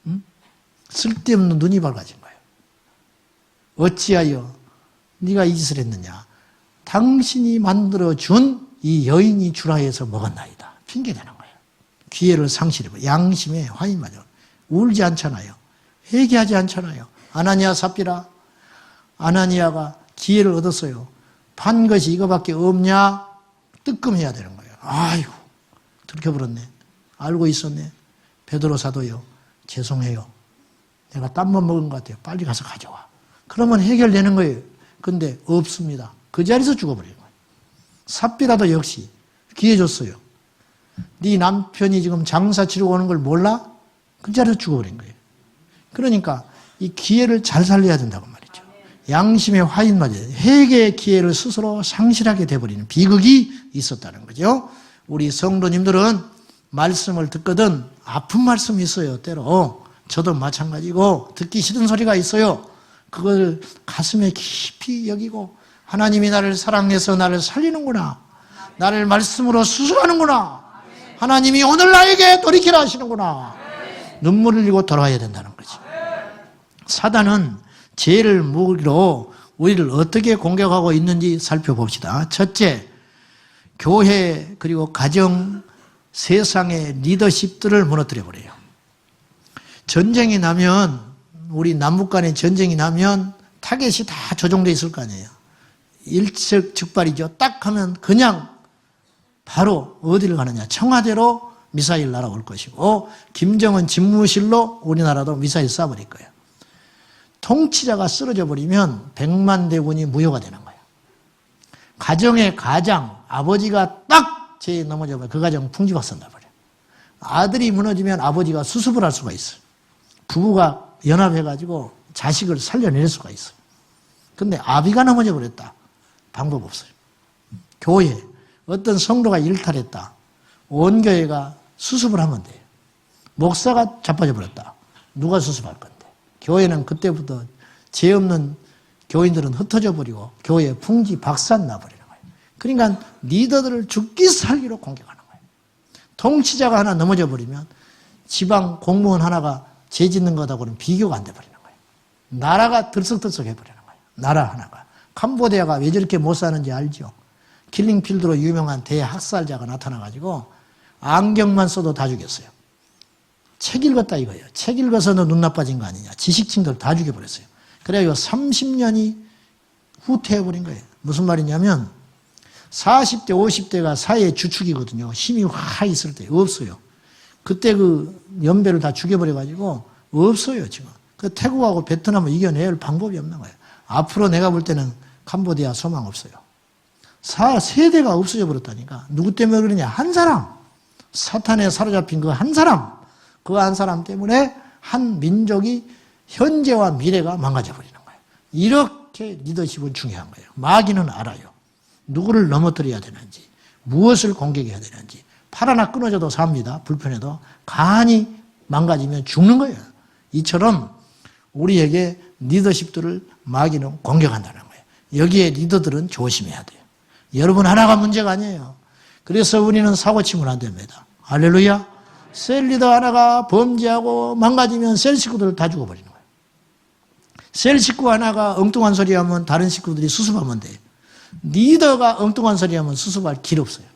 응? 쓸데없는 눈이 밝아진 거예요. 어찌하여 네가 이 짓을 했느냐? 당신이 만들어준 이 여인이 주라 해서 먹었나이다. 핑계대는 거예요. 기회를 상실해버려. 양심에 화인 맞아. 울지 않잖아요. 회개하지 않잖아요. 아나니아 삽비라. 아나니아가 기회를 얻었어요. 판 것이 이거밖에 없냐? 뜨끔해야 되는 거예요. 아이고 들켜버렸네. 알고 있었네. 베드로 사도요. 죄송해요. 내가 땀만 먹은 것 같아요. 빨리 가서 가져와. 그러면 해결되는 거예요. 근데 없습니다. 그 자리에서 죽어버린 거예요. 삽비라도 역시 기회 줬어요. 네 남편이 지금 장사 치르고 오는 걸 몰라? 그 자리에서 죽어버린 거예요. 그러니까 이 기회를 잘 살려야 된다고 말이죠. 양심의 화인 맞아요. 회개의 기회를 스스로 상실하게 돼버리는 비극이 있었다는 거죠. 우리 성도님들은 말씀을 듣거든 아픈 말씀이 있어요. 때로 저도 마찬가지고 듣기 싫은 소리가 있어요. 그걸 가슴에 깊이 여기고 하나님이 나를 사랑해서 나를 살리는구나. 나를 말씀으로 수술하는구나. 하나님이 오늘 나에게 돌이키라 하시는구나. 눈물을 흘리고 돌아와야 된다는 거지. 사단은 죄를 무기로 우리를 어떻게 공격하고 있는지 살펴봅시다. 첫째, 교회 그리고 가정, 세상의 리더십들을 무너뜨려 버려요. 전쟁이 나면 우리 남북 간의 전쟁이 나면 타겟이 다 조정되어 있을 거 아니에요. 일촉즉발이죠. 딱 하면 그냥 바로 어디를 가느냐. 청와대로 미사일 날아올 것이고 김정은 집무실로 우리나라도 미사일 쏴버릴 거예요. 통치자가 쓰러져 버리면 100만 대군이 무효가 되는 거예요. 가정의 가장, 아버지가 딱 죄에 넘어져 버려 그 가정 풍지박산나 버려요. 아들이 무너지면 아버지가 수습을 할 수가 있어요. 부부가 연합해가지고 자식을 살려낼 수가 있어요. 근데 아비가 넘어져 버렸다. 방법 없어요. 교회, 어떤 성도가 일탈했다. 온 교회가 수습을 하면 돼요. 목사가 자빠져 버렸다. 누가 수습할 건데. 교회는 그때부터 죄 없는 교인들은 흩어져 버리고 교회 풍지박산 나버리는 거예요. 그러니까 리더들을 죽기 살기로 공격하는 거예요. 통치자가 하나 넘어져 버리면 지방 공무원 하나가 죄 짓는 것하고는 비교가 안 돼버리는 거예요. 나라가 들썩들썩 해버리는 거예요. 나라 하나가. 캄보디아가 왜 저렇게 못 사는지 알죠? 킬링필드로 유명한 대학살자가 나타나가지고 안경만 써도 다 죽였어요. 책 읽었다 이거예요. 책 읽어서는 눈 나빠진 거 아니냐. 지식층들 다 죽여버렸어요. 그래가지고 30년이 후퇴해버린 거예요. 무슨 말이냐면 40대, 50대가 사회의 주축이거든요. 힘이 확 있을 때 없어요. 그때 그 연배를 다 죽여버려가지고 없어요 지금. 그 태국하고 베트남을 이겨낼 방법이 없는 거예요. 앞으로 내가 볼 때는 캄보디아 소망 없어요. 세대가 없어져 버렸다니까. 누구 때문에 그러냐? 한 사람. 사탄에 사로잡힌 그 한 사람. 그 한 사람 때문에 한 민족이 현재와 미래가 망가져 버리는 거예요. 이렇게 리더십은 중요한 거예요. 마귀는 알아요. 누구를 넘어뜨려야 되는지, 무엇을 공격해야 되는지. 팔 하나 끊어져도 삽니다. 불편해도. 간이 망가지면 죽는 거예요. 이처럼 우리에게 리더십들을 마귀는 공격한다는 거예요. 여기에 리더들은 조심해야 돼요. 여러분 하나가 문제가 아니에요. 그래서 우리는 사고치면 안 됩니다. 할렐루야. 셀 리더 하나가 범죄하고 망가지면 셀 식구들 다 죽어버리는 거예요. 셀 식구 하나가 엉뚱한 소리 하면 다른 식구들이 수습하면 돼요. 리더가 엉뚱한 소리 하면 수습할 길 없어요.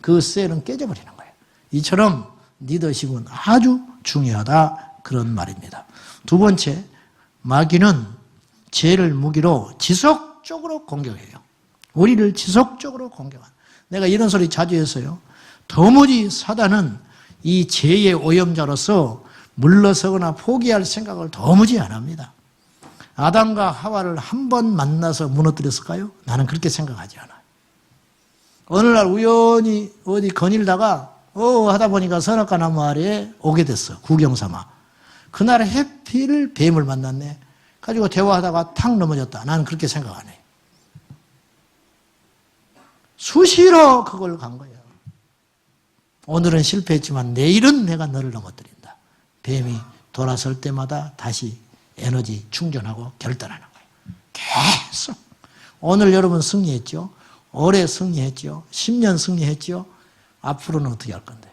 그 셀은 깨져버리는 거예요. 이처럼 리더십은 아주 중요하다 그런 말입니다. 두 번째, 마귀는 죄를 무기로 지속적으로 공격해요. 우리를 지속적으로 공격한. 내가 이런 소리 자주 했어요. 도무지 사단은 이 죄의 오염자로서 물러서거나 포기할 생각을 도무지 안 합니다. 아담과 하와를 한 번 만나서 무너뜨렸을까요? 나는 그렇게 생각하지 않아요. 어느 날 우연히 어디 거닐다가 하다 보니까 선악과 나무 아래에 오게 됐어. 구경 삼아. 그날 해필 뱀을 만났네. 가지고 대화하다가 탁 넘어졌다. 나는 그렇게 생각 안 해요. 수시로 그걸 간 거예요. 오늘은 실패했지만 내일은 내가 너를 넘어뜨린다. 뱀이 돌아설 때마다 다시 에너지 충전하고 결단하는 거예요. 계속. 오늘 여러분 승리했죠? 올해 승리했죠? 10년 승리했죠? 앞으로는 어떻게 할 건데?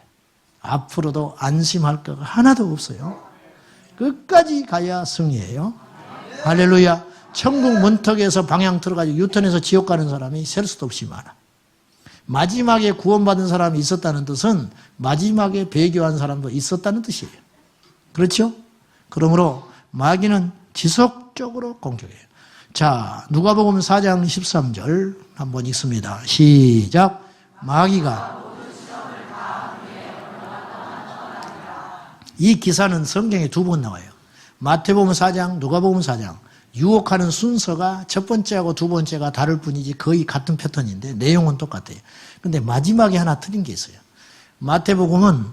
앞으로도 안심할 거 하나도 없어요. 끝까지 가야 승리예요. 할렐루야. 천국 문턱에서 방향 틀어가지고 유턴해서 지옥 가는 사람이 셀 수도 없이 많아. 마지막에 구원받은 사람이 있었다는 뜻은 마지막에 배교한 사람도 있었다는 뜻이에요. 그렇죠? 그러므로 마귀는 지속적으로 공격해요. 자, 누가복음 4장 13절 한번 읽습니다. 시작. 마귀가 이 기사는 성경에 두 번 나와요. 마태복음 4장, 누가복음 4장. 유혹하는 순서가 첫 번째하고 두 번째가 다를 뿐이지 거의 같은 패턴인데 내용은 똑같아요. 근데 마지막에 하나 틀린 게 있어요. 마태복음은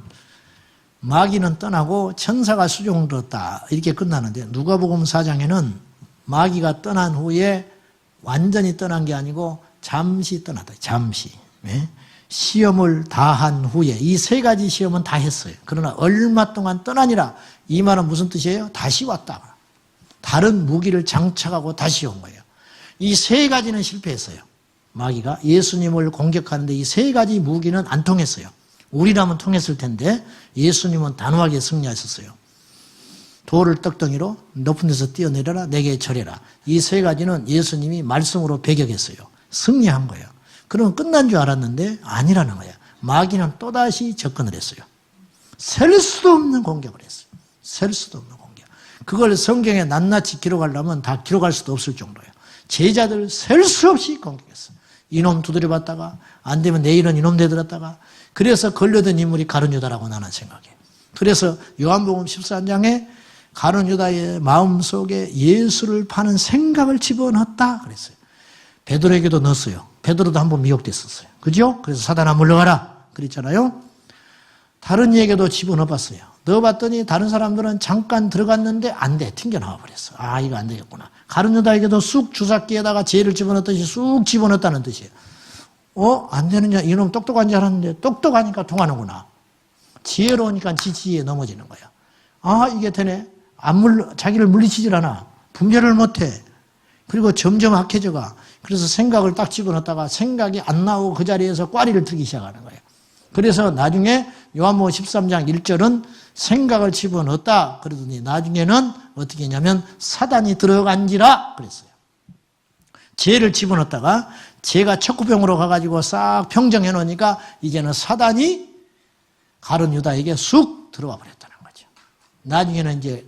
마귀는 떠나고 천사가 수종들었다 이렇게 끝나는데 누가복음 4장에는 마귀가 떠난 후에 완전히 떠난 게 아니고 잠시 떠났다. 잠시. 네? 시험을 다 한 후에 이 세 가지 시험은 다 했어요. 그러나 얼마 동안 떠나니라. 이 말은 무슨 뜻이에요? 다시 왔다. 다른 무기를 장착하고 다시 온 거예요. 이 세 가지는 실패했어요. 마귀가 예수님을 공격하는데 이 세 가지 무기는 안 통했어요. 우리라면 통했을 텐데 예수님은 단호하게 승리하셨어요. 돌을 떡덩이로 높은 데서 뛰어내려라 내게 절해라. 이 세 가지는 예수님이 말씀으로 배격했어요. 승리한 거예요. 그러면 끝난 줄 알았는데 아니라는 거예요. 마귀는 또다시 접근을 했어요. 셀 수도 없는 공격을 했어요. 셀 수도 없는 공격. 그걸 성경에 낱낱이 기록하려면 다 기록할 수도 없을 정도예요. 제자들 셀 수 없이 공격했어. 이놈 두드려봤다가 안 되면 내일은 이놈 되들었다가 그래서 걸려든 인물이 가룟 유다라고 나는 생각해. 그래서 요한복음 14장에 가룟 유다의 마음속에 예수를 파는 생각을 집어넣었다 그랬어요. 베드로에게도 넣었어요. 베드로도 한번 미혹됐었어요. 그죠? 그래서 사단아 물러가라 그랬잖아요. 다른 이에게도 집어넣어봤어요. 넣어봤더니 다른 사람들은 잠깐 들어갔는데 안 돼. 튕겨나와 버렸어. 아, 이거 안 되겠구나. 가룟 유다에게도 쑥 주사기에다가 죄를 집어넣듯이 쑥 집어넣었다는 뜻이에요. 안 되느냐? 이놈 똑똑한 줄 알았는데 똑똑하니까 통하는구나. 지혜로우니까 지지에 넘어지는 거야. 아, 이게 되네. 자기를 물리치질 않아. 분별을 못해. 그리고 점점 악해져가. 그래서 생각을 딱 집어넣다가 생각이 안 나오고 그 자리에서 꽈리를 들기 시작하는 거예요. 그래서 나중에 요한복음 13장 1절은 생각을 집어넣었다 그러더니 나중에는 어떻게 했냐면 사단이 들어간지라 그랬어요. 죄를 집어넣었다가 죄가 척구병으로 가가지고 싹 평정해 놓으니까 이제는 사단이 가룟 유다에게 쑥 들어와 버렸다는 거죠. 나중에는 이제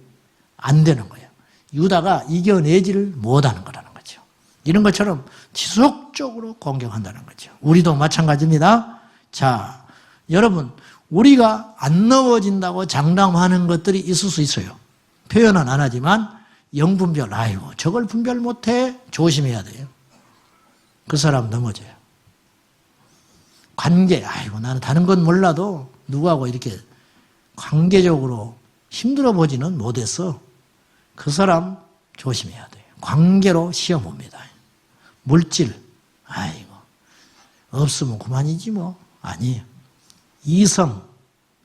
안 되는 거예요. 유다가 이겨내지를 못하는 거라는 거죠. 이런 것처럼 지속적으로 공격한다는 거죠. 우리도 마찬가지입니다. 자, 여러분, 우리가 안 넘어진다고 장담하는 것들이 있을 수 있어요. 표현은 안 하지만 영분별, 아이고 저걸 분별 못해 조심해야 돼요. 그 사람 넘어져요. 관계, 아이고 나는 다른 건 몰라도 누구하고 이렇게 관계적으로 힘들어 보지는 못했어. 그 사람 조심해야 돼요. 관계로 시험 봅니다. 물질, 아이고 없으면 그만이지 뭐. 아니에요. 이성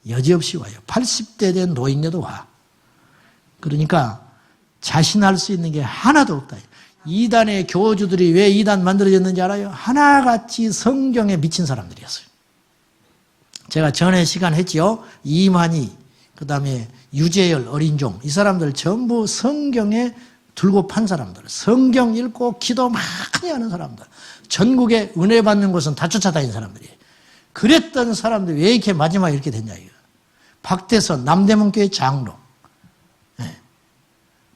여지없이 와요. 80대 된 노인네도 와. 그러니까 자신할 수 있는 게 하나도 없다. 이단의 교주들이 왜 이단 만들어졌는지 알아요? 하나같이 성경에 미친 사람들이었어요. 제가 전에 시간 했지요. 이만희, 그 다음에 유재열, 어린종 이 사람들 전부 성경에 들고 판 사람들. 성경 읽고 기도 많이 하는 사람들. 전국에 은혜 받는 곳은 다 쫓아다니는 사람들이에요. 그랬던 사람들이 왜 이렇게 마지막에 이렇게 됐냐 이거. 박대선 남대문교회 장로. 네.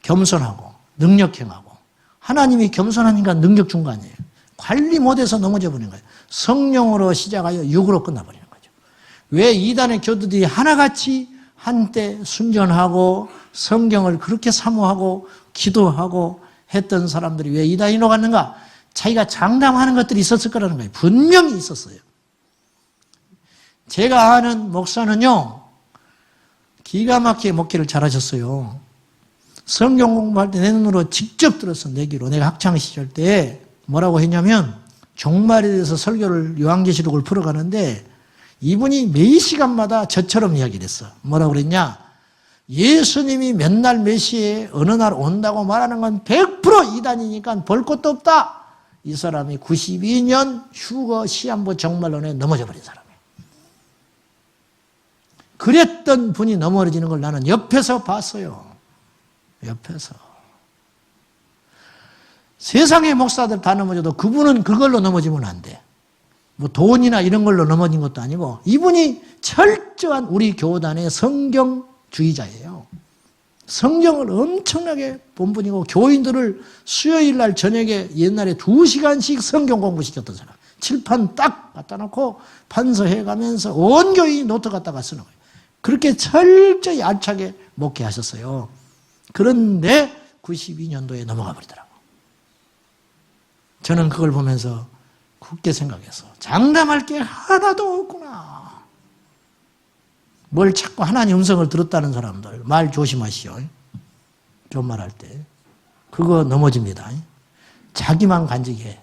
겸손하고 능력행하고 하나님이 겸손하니까 능력 준 거 아니에요. 관리 못해서 넘어져 버린 거예요. 성령으로 시작하여 육으로 끝나버리는 거죠. 왜 이단의 교도들이 하나같이 한때 순전하고 성경을 그렇게 사모하고 기도하고 했던 사람들이 왜 이단으로 갔는가? 자기가 장담하는 것들이 있었을 거라는 거예요. 분명히 있었어요. 제가 아는 목사는요, 기가 막히게 목회를 잘하셨어요. 성경 공부할 때 내 눈으로 직접 들었어, 내 귀로. 내가 학창시절 때 뭐라고 했냐면, 종말에 대해서 설교를, 요한계시록을 풀어가는데, 이분이 매 시간마다 저처럼 이야기를 했어. 뭐라고 그랬냐? 예수님이 맨날 몇 시에 어느 날 온다고 말하는 건 100% 이단이니까 볼 것도 없다. 이 사람이 92년 휴거 시한부 정말론에 넘어져 버린 사람이에요. 그랬던 분이 넘어지는 걸 나는 옆에서 봤어요. 옆에서. 세상의 목사들 다 넘어져도 그분은 그걸로 넘어지면 안 돼. 뭐 돈이나 이런 걸로 넘어진 것도 아니고 이분이 철저한 우리 교단의 성경주의자예요. 성경을 엄청나게 본 분이고 교인들을 수요일 날 저녁에 옛날에 2시간씩 성경 공부시켰던 사람. 칠판 딱 갖다 놓고 판서해 가면서 온 교인이 노트 갖다가 쓰는 거예요. 그렇게 철저히 알차게 목회하셨어요. 그런데 92년도에 넘어가 버리더라고. 저는 그걸 보면서 굳게 생각해서 장담할 게 하나도 없구나. 뭘 자꾸 하나님 음성을 들었다는 사람들 말 조심하시오. 좀 말할 때 그거 넘어집니다. 자기만 간직해.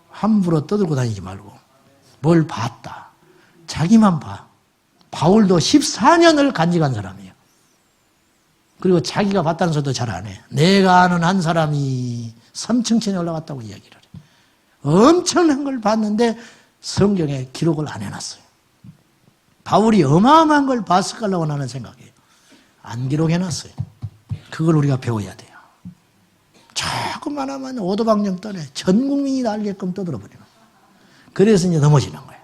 함부로 떠들고 다니지 말고 뭘 봤다. 자기만 봐. 바울도 14년을 간직한 사람이에요. 그리고 자기가 봤다는 소리도 잘 안 해. 내가 아는 한 사람이 3층천에 올라갔다고 이야기를 해. 엄청난 걸 봤는데 성경에 기록을 안 해놨어요. 바울이 어마어마한 걸 봤을 거라고 나는 생각해요. 안 기록해놨어요. 그걸 우리가 배워야 돼요. 조금만 하면 오도방정 떠내. 전 국민이 다 알게끔 떠들어버리는 거예요. 그래서 이제 넘어지는 거예요.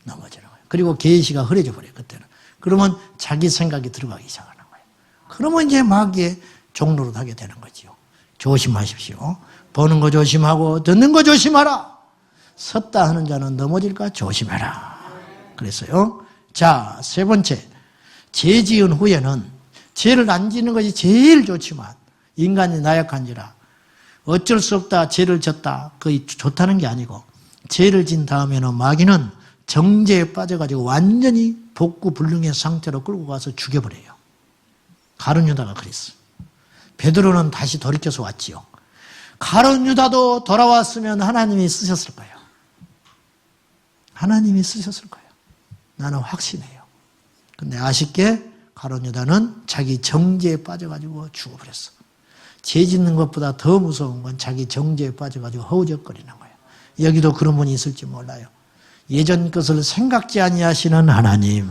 넘어지는 거예요. 그리고 계시가 흐려져 버려요. 그때는. 그러면 자기 생각이 들어가기 시작하는 거예요. 그러면 이제 마귀의 종로로 하게 되는 거지요. 조심하십시오. 보는 거 조심하고 듣는 거 조심하라. 섰다 하는 자는 넘어질까 조심해라. 그랬어요. 자, 세 번째. 죄 지은 후에는 죄를 안 지는 것이 제일 좋지만 인간이 나약한지라 어쩔 수 없다 죄를 졌다 그게 좋다는 게 아니고 죄를 진 다음에는 마귀는 정죄에 빠져가지고 완전히 복구불능의 상태로 끌고 가서 죽여버려요. 가룟 유다가 그랬어요. 베드로는 다시 돌이켜서 왔지요. 가룟 유다도 돌아왔으면 하나님이 쓰셨을 거예요. 하나님이 쓰셨을 거예요. 나는 확신해요. 근데 아쉽게 가룟 유다는 자기 정죄에 빠져가지고 죽어버렸어. 죄 짓는 것보다 더 무서운 건 자기 정죄에 빠져가지고 허우적거리는 거예요. 여기도 그런 분이 있을지 몰라요. 예전 것을 생각지 아니하시는 하나님.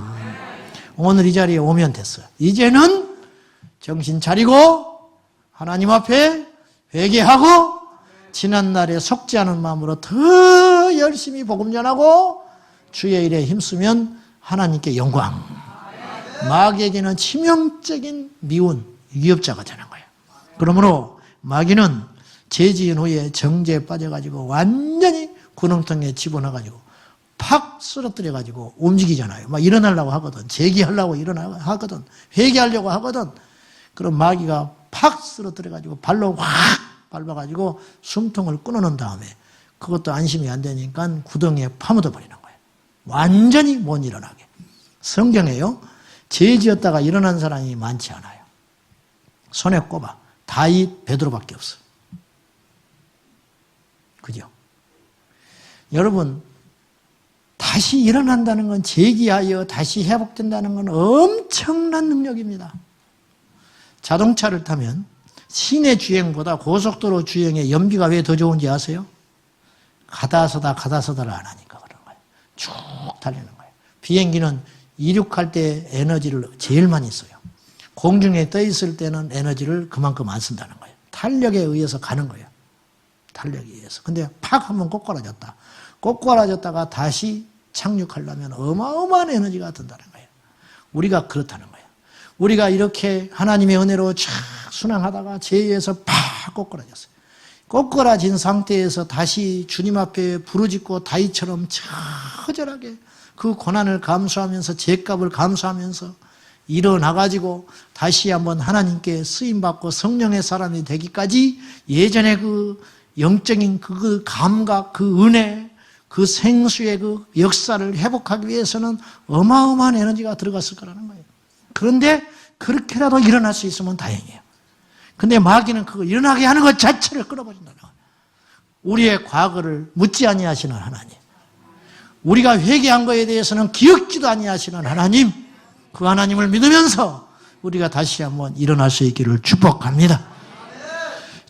오늘 이 자리에 오면 됐어요. 이제는 정신 차리고 하나님 앞에 회개하고 지난날에 속지 않은 마음으로 더 열심히 복음 전하고 주의 일에 힘쓰면 하나님께 영광. 마귀에게는 치명적인 미운 위협자가 되는 거예요. 그러므로 마귀는 죄 지은 후에 정죄에 빠져가지고 완전히 구렁텅이에 집어넣어가지고 팍 쓰러뜨려가지고 움직이잖아요. 막 일어나려고 하거든. 재기하려고 일어나고 하거든. 회개하려고 하거든. 그럼 마귀가 팍 쓰러뜨려가지고 발로 확 밟아가지고 숨통을 끊어놓은 다음에 그것도 안심이 안 되니까 구덩이에 파묻어 버리는 거예요. 완전히 못 일어나게. 성경에요. 죄 지었다가 일어난 사람이 많지 않아요. 손에 꼽아. 다윗, 베드로밖에 없어요. 그죠? 여러분, 다시 일어난다는 건 재기하여 다시 회복된다는 건 엄청난 능력입니다. 자동차를 타면 시내 주행보다 고속도로 주행의 연비가 왜 더 좋은지 아세요? 가다서다를 안 하니까 그런 거예요. 쭉 달리는 거예요. 비행기는 이륙할 때 에너지를 제일 많이 써요. 공중에 떠 있을 때는 에너지를 그만큼 안 쓴다는 거예요. 탄력에 의해서 가는 거예요. 탄력에 의해서. 근데 팍 한번 꼬꾸라졌다. 꼬꾸라졌다가 다시 착륙하려면 어마어마한 에너지가 든다는 거예요. 우리가 그렇다는 거예요. 우리가 이렇게 하나님의 은혜로 쫙 순항하다가 죄에서 팍 꼬꾸라졌어요. 꼬꾸라진 상태에서 다시 주님 앞에 부르짖고 다윗처럼 처절하게 그 고난을 감수하면서 죄값을 감수하면서 일어나가지고 다시 한번 하나님께 쓰임받고 성령의 사람이 되기까지 예전의 그 영적인 그 감각, 그 은혜, 그 생수의 그 역사를 회복하기 위해서는 어마어마한 에너지가 들어갔을 거라는 거예요. 그런데 그렇게라도 일어날 수 있으면 다행이에요. 근데 마귀는 그거 일어나게 하는 것 자체를 끊어버린다는 거예요. 우리의 과거를 묻지 아니하시는 하나님, 우리가 회개한 것에 대해서는 기억지도 아니하시는 하나님, 그 하나님을 믿으면서 우리가 다시 한번 일어날 수 있기를 축복합니다.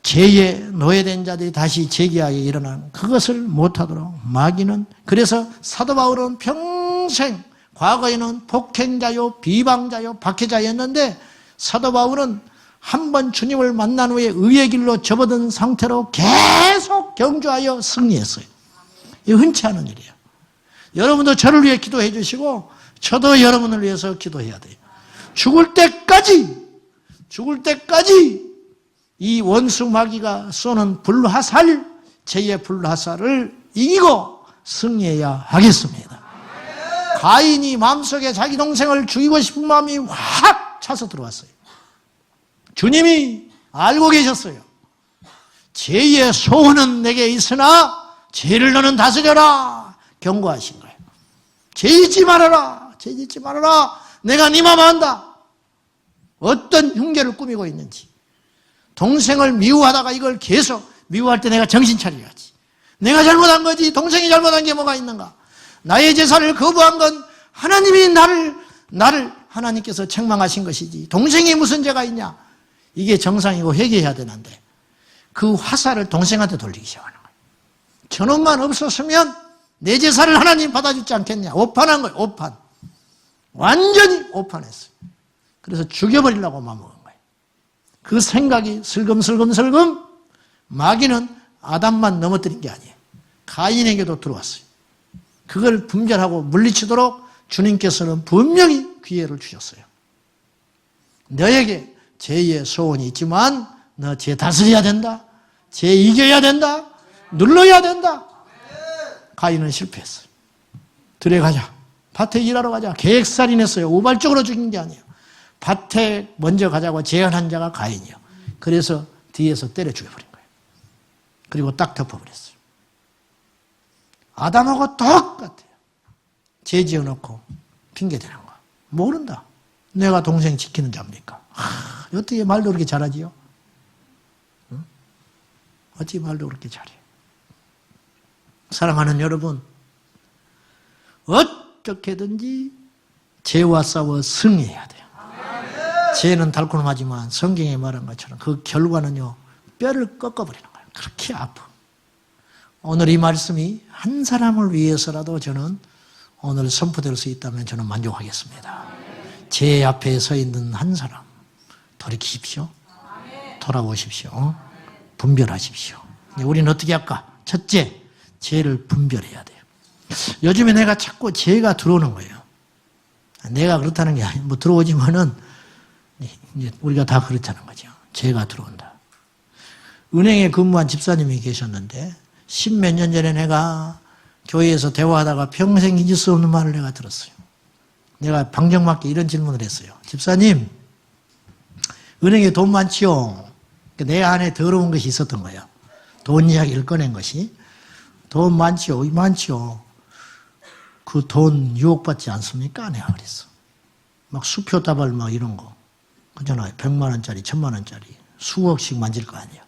죄에 노예된 자들이 다시 재기하여 일어나는 그것을 못하도록 마귀는, 그래서 사도 바울은 평생 과거에는 폭행자요 비방자요 박해자였는데 사도 바울은 한번 주님을 만난 후에 의의 길로 접어든 상태로 계속 경주하여 승리했어요. 이거 흔치 않은 일이에요. 여러분도 저를 위해 기도해 주시고 저도 여러분을 위해서 기도해야 돼요. 죽을 때까지 이 원수 마귀가 쏘는 불화살, 죄의 불화살을 이기고 승리해야 하겠습니다. 가인이 마음속에 자기 동생을 죽이고 싶은 마음이 확 차서 들어왔어요. 주님이 알고 계셨어요. 죄의 소원은 내게 있으나 죄를 너는 다스려라 경고하신 거예요. 죄 짓지 말아라. 죄 짓지 말아라. 내가 네 맘 안다. 어떤 흉계를 꾸미고 있는지. 동생을 미워하다가 이걸 계속 미워할 때 내가 정신 차려야지. 내가 잘못한 거지 동생이 잘못한 게 뭐가 있는가. 나의 제사를 거부한 건 하나님이 나를 하나님께서 책망하신 것이지 동생이 무슨 죄가 있냐. 이게 정상이고 회개해야 되는데 그 화살을 동생한테 돌리기 시작하는 거예요. 저놈만 없었으면 내 제사를 하나님 받아주지 않겠냐. 오판한 거예요. 오판. 완전히 오판했어요. 그래서 죽여버리려고 마음먹은 거예요. 그 생각이 슬금슬금 마귀는 아담만 넘어뜨린 게 아니에요. 가인에게도 들어왔어요. 그걸 분별하고 물리치도록 주님께서는 분명히 기회를 주셨어요. 너에게 죄의 소원이 있지만 너 죄 다스려야 된다. 죄 이겨야 된다. 눌러야 된다. 가인은 실패했어요. 들에 가자. 밭에 일하러 가자. 계획살인했어요. 우발적으로 죽인 게 아니에요. 밭에 먼저 가자고 제안한 자가 가인이요. 그래서 뒤에서 때려 죽여버린 거예요. 그리고 딱 덮어버렸어요. 아담하고 똑같아요. 죄 지어놓고 핑계대는 거. 모른다. 내가 동생 지키는 자입니까? 어떻게 말도 그렇게 잘하지요? 응? 어떻게 말도 그렇게 잘해? 사랑하는 여러분, 어떻게든지 죄와 싸워 승리해야 돼요. 죄는 달콤하지만 성경에 말한 것처럼 그 결과는요, 뼈를 꺾어버리는 거예요. 그렇게 아파. 오늘 이 말씀이 한 사람을 위해서라도 저는 오늘 선포될 수 있다면 저는 만족하겠습니다. 제 앞에 서 있는 한 사람 돌이키십시오. 돌아보십시오. 분별하십시오. 우리는 어떻게 할까? 첫째, 죄를 분별해야 돼요. 요즘에 내가 자꾸 죄가 들어오는 거예요. 내가 그렇다는 게 아니고 뭐 들어오지만은 우리가 다 그렇다는 거죠. 죄가 들어온다. 은행에 근무한 집사님이 계셨는데 10몇 년 전에 내가 교회에서 대화하다가 평생 잊을 수 없는 말을 내가 들었어요. 내가 방정맞게 이런 질문을 했어요. 집사님, 은행에 돈 많지요? 내 안에 더러운 것이 있었던 거예요. 돈 이야기를 꺼낸 것이. 돈 많지요? 많지요. 그 돈 유혹받지 않습니까? 내가 그랬어. 막 수표 다발 막 이런 거. 그잖아요. 100만 원짜리, 1000만 원짜리. 수억씩 만질 거 아니에요.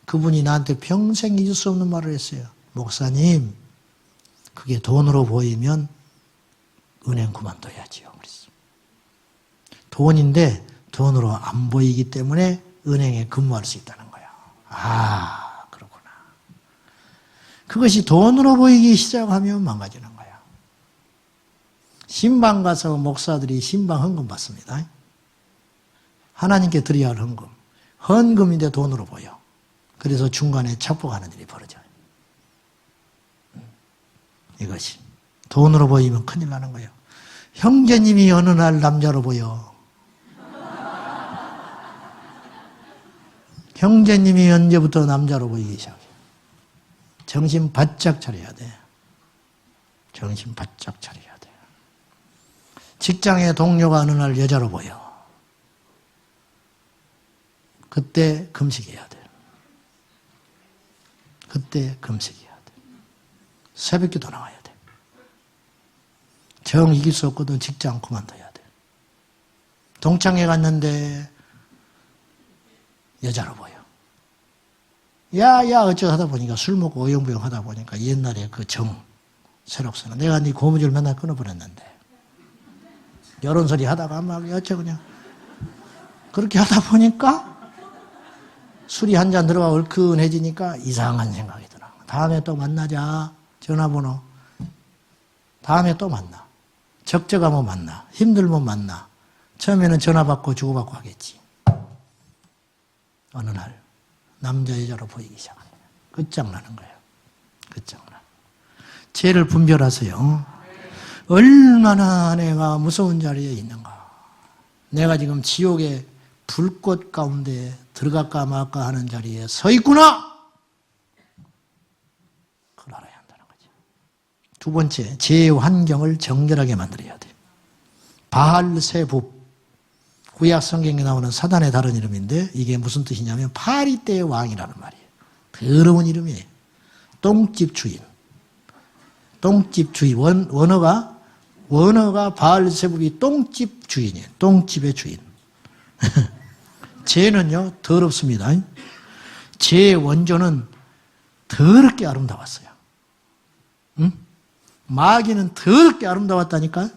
그분이 나한테 평생 잊을 수 없는 말을 했어요. 목사님, 그게 돈으로 보이면 은행 그만둬야지요. 그랬어. 돈인데 돈으로 안 보이기 때문에 은행에 근무할 수 있다는 거야. 아, 그렇구나. 그것이 돈으로 보이기 시작하면 망가지는 거야. 신방 가서 목사들이 신방 헌금 받습니다. 하나님께 드려야 할 헌금. 헌금인데 돈으로 보여. 그래서 중간에 착복하는 일이 벌어져요. 이것이. 돈으로 보이면 큰일 나는 거예요. 형제님이 어느 날 남자로 보여. 형제님이 언제부터 남자로 보이기 시작해. 정신 바짝 차려야 돼. 정신 바짝 차려야 돼. 직장의 동료가 어느 날 여자로 보여. 그때 금식해야 돼. 그때 금식해야 돼. 새벽기도 나와야 돼. 정 이길 수 없거든. 직장 그만둬야 돼. 동창회 갔는데 여자로 보여. 야 어쩌다 하다 보니까 술 먹고 어영부영 하다 보니까 옛날에 그 정 새록새록 내가 네 고무줄 맨날 끊어버렸는데 이런 소리 하다가 막 어쩌 그냥 그렇게 하다 보니까 술이 한 잔 들어가 얼큰해지니까 이상한 생각이 들어. 다음에 또 만나자. 전화번호. 다음에 또 만나. 적적하면 만나. 힘들면 만나. 처음에는 전화 받고 주고받고 하겠지. 어느 날 남자 여자로 보이기 시작하는 거예요. 끝장나는 거예요. 끝장나. 죄를 분별하세요. 얼마나 내가 무서운 자리에 있는가. 내가 지금 지옥의 불꽃 가운데 들어갈까 말까 하는 자리에 서 있구나. 그걸 알아야 한다는 거죠. 두 번째, 죄의 환경을 정결하게 만들어야 돼요. 바알세붑. 구약 성경에 나오는 사단의 다른 이름인데 이게 무슨 뜻이냐면 파리떼의 왕이라는 말이에요. 더러운 이름이에요. 똥집 주인. 똥집 주인. 원어가 바알세붑이 똥집 주인이에요. 똥집의 주인. 죄는요, 더럽습니다. 죄의 원조는 더럽게 아름다웠어요. 응? 마귀는 더럽게 아름다웠다니까?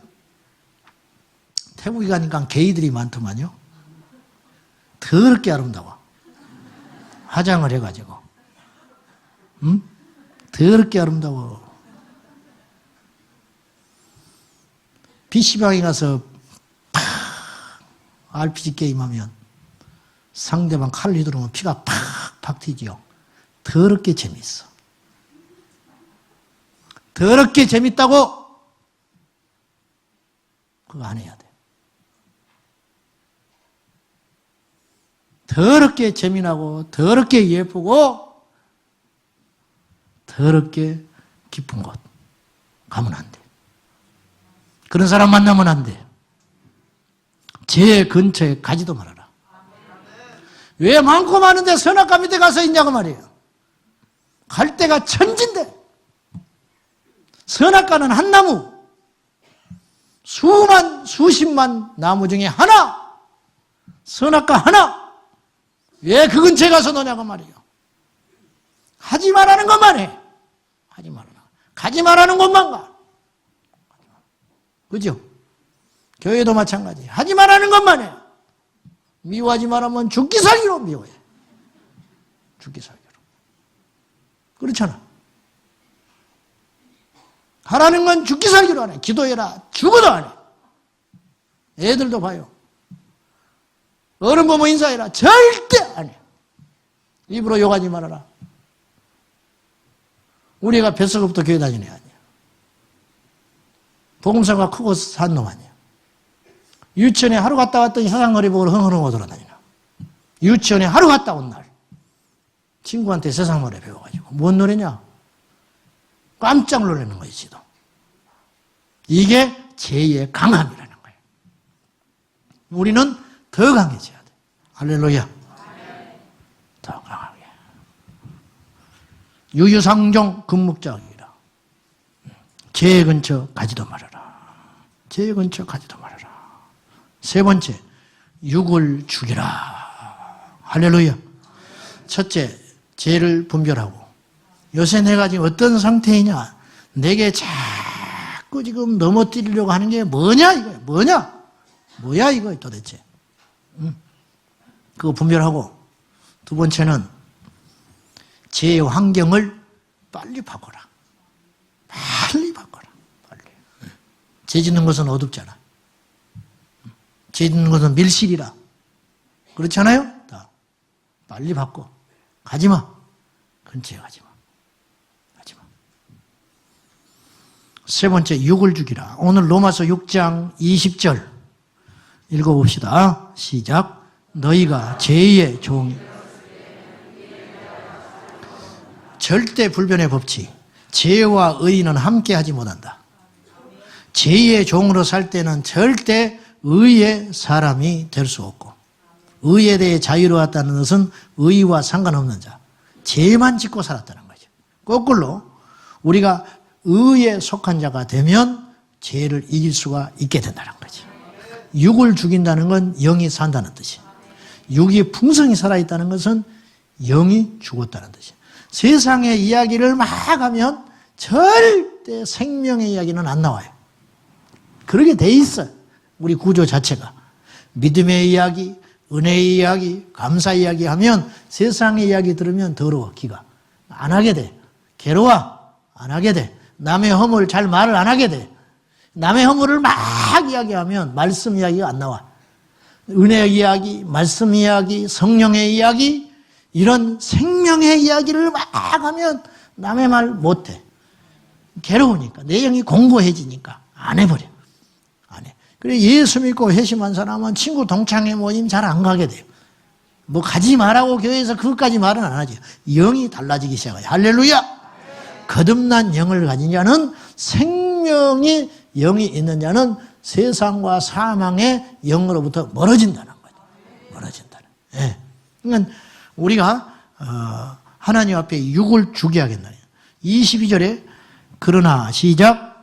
태국에 가니까 게이들이 많더만요. 더럽게 아름다워. 화장을 해가지고. 응? 더럽게 아름다워. PC방에 가서 RPG 게임하면 상대방 칼을 휘두르면 피가 팍팍 튀지요. 더럽게 재밌어. 더럽게 재밌다고 그거 안 해야 돼. 더럽게 재미나고 더럽게 예쁘고 더럽게 깊은 곳 가면 안 돼. 그런 사람 만나면 안 돼. 제 근처에 가지도 말아라. 왜 많고 많은데 선악과 밑에 가서 있냐고 말이에요. 갈 데가 천진데 선악과는 한 나무, 수십만 나무 중에 하나, 선악과 하나. 왜 그 근처에 가서 노냐고 말이에요. 하지 말라는 것만 해. 하지 말아라. 가지 말라는 곳만 가. 그죠? 교회도 마찬가지. 하지 말라는 것만 해. 미워하지 말라면 죽기 살기로 미워해. 죽기 살기로. 그렇잖아. 하라는 건 죽기 살기로 안 해. 기도해라. 죽어도 안 해. 애들도 봐요. 어른 보면 인사해라. 절대 안 해. 입으로 욕하지 말아라. 우리가 뱃속부터 교회 다니는 애 아니야. 복음서가 크고 산 놈 아니야. 유치원에 하루 갔다 왔더니 세상 머리보고 흥흥하고 돌아다니나. 유치원에 하루 갔다 온 날 친구한테 세상 노래 배워가지고 뭔 노래냐? 깜짝 놀라는 거지, 지도. 이게 죄의 강함이라는 거예요. 우리는 더 강해져야 돼. 할렐루야. 더 강하게. 유유상종 금묵자이라. 죄 근처 가지도 말아라. 죄 근처 가지도 말아라. 세 번째, 육을 죽이라. 할렐루야. 첫째, 죄를 분별하고. 요새 내가 지금 어떤 상태이냐? 내게 자꾸 지금 넘어뜨리려고 하는 게 뭐냐 이거야. 뭐야 이거 도대체. 그거 분별하고. 두 번째는 죄의 환경을 빨리 바꿔라. 빨리 바꿔라. 빨리. 죄 짓는 것은 어둡잖아. 죄 짓는 것은 밀실이라. 그렇잖아요? 빨리 바꿔. 가지마. 근처에 가지마. 가지마. 세 번째, 육을 죽이라. 오늘 로마서 6장 20절 읽어봅시다. 시작. 너희가 죄의 종이 절대 불변의 법칙. 죄와 의는 함께하지 못한다. 죄의 종으로 살 때는 절대 의의 사람이 될 수 없고, 의에 대해 자유로웠다는 것은 의와 상관없는 자, 죄만 짓고 살았다는 거죠. 거꾸로 우리가 의에 속한 자가 되면 죄를 이길 수가 있게 된다는 거죠. 육을 죽인다는 건 영이 산다는 뜻이에요. 육이 풍성히 살아있다는 것은 영이 죽었다는 뜻이에요. 세상의 이야기를 막 하면 절대 생명의 이야기는 안 나와요. 그러게 돼 있어요. 우리 구조 자체가. 믿음의 이야기, 은혜의 이야기, 감사 이야기 하면 세상의 이야기 들으면 더러워, 기가. 안 하게 돼. 괴로워. 안 하게 돼. 남의 허물 잘 말을 안 하게 돼. 남의 허물을 막 이야기하면 말씀 이야기가 안 나와. 은혜의 이야기, 말씀 이야기, 성령의 이야기, 이런 생명의 이야기를 막 하면 남의 말 못 해. 괴로우니까. 내 영이 공고해지니까 안 해버려. 안 해. 그래, 예수 믿고 회심한 사람은 친구 동창회 모임 잘 안 가게 돼요. 뭐 가지 말라고 교회에서 그것까지 말은 안 하죠. 영이 달라지기 시작해요. 할렐루야! 거듭난 영을 가진 자는, 생명이 영이 있는 자는 세상과 사망의 영으로부터 멀어진다는 거죠. 멀어진다는. 예. 그러니까 우리가 하나님 앞에 육을 죽여야겠다. 22절에 그러나 시작.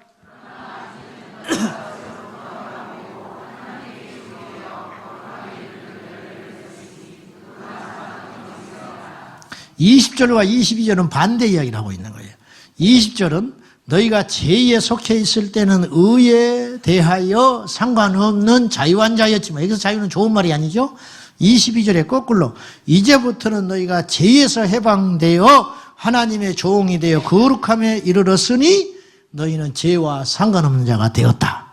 20절과 22절은 반대 이야기를 하고 있는 거예요. 20절은 너희가 죄에 속해 있을 때는 의에 대하여 상관없는 자유한 자였지만, 여기서 자유는 좋은 말이 아니죠. 22절에 거꾸로 이제부터는 너희가 죄에서 해방되어 하나님의 종이 되어 거룩함에 이르렀으니 너희는 죄와 상관없는 자가 되었다.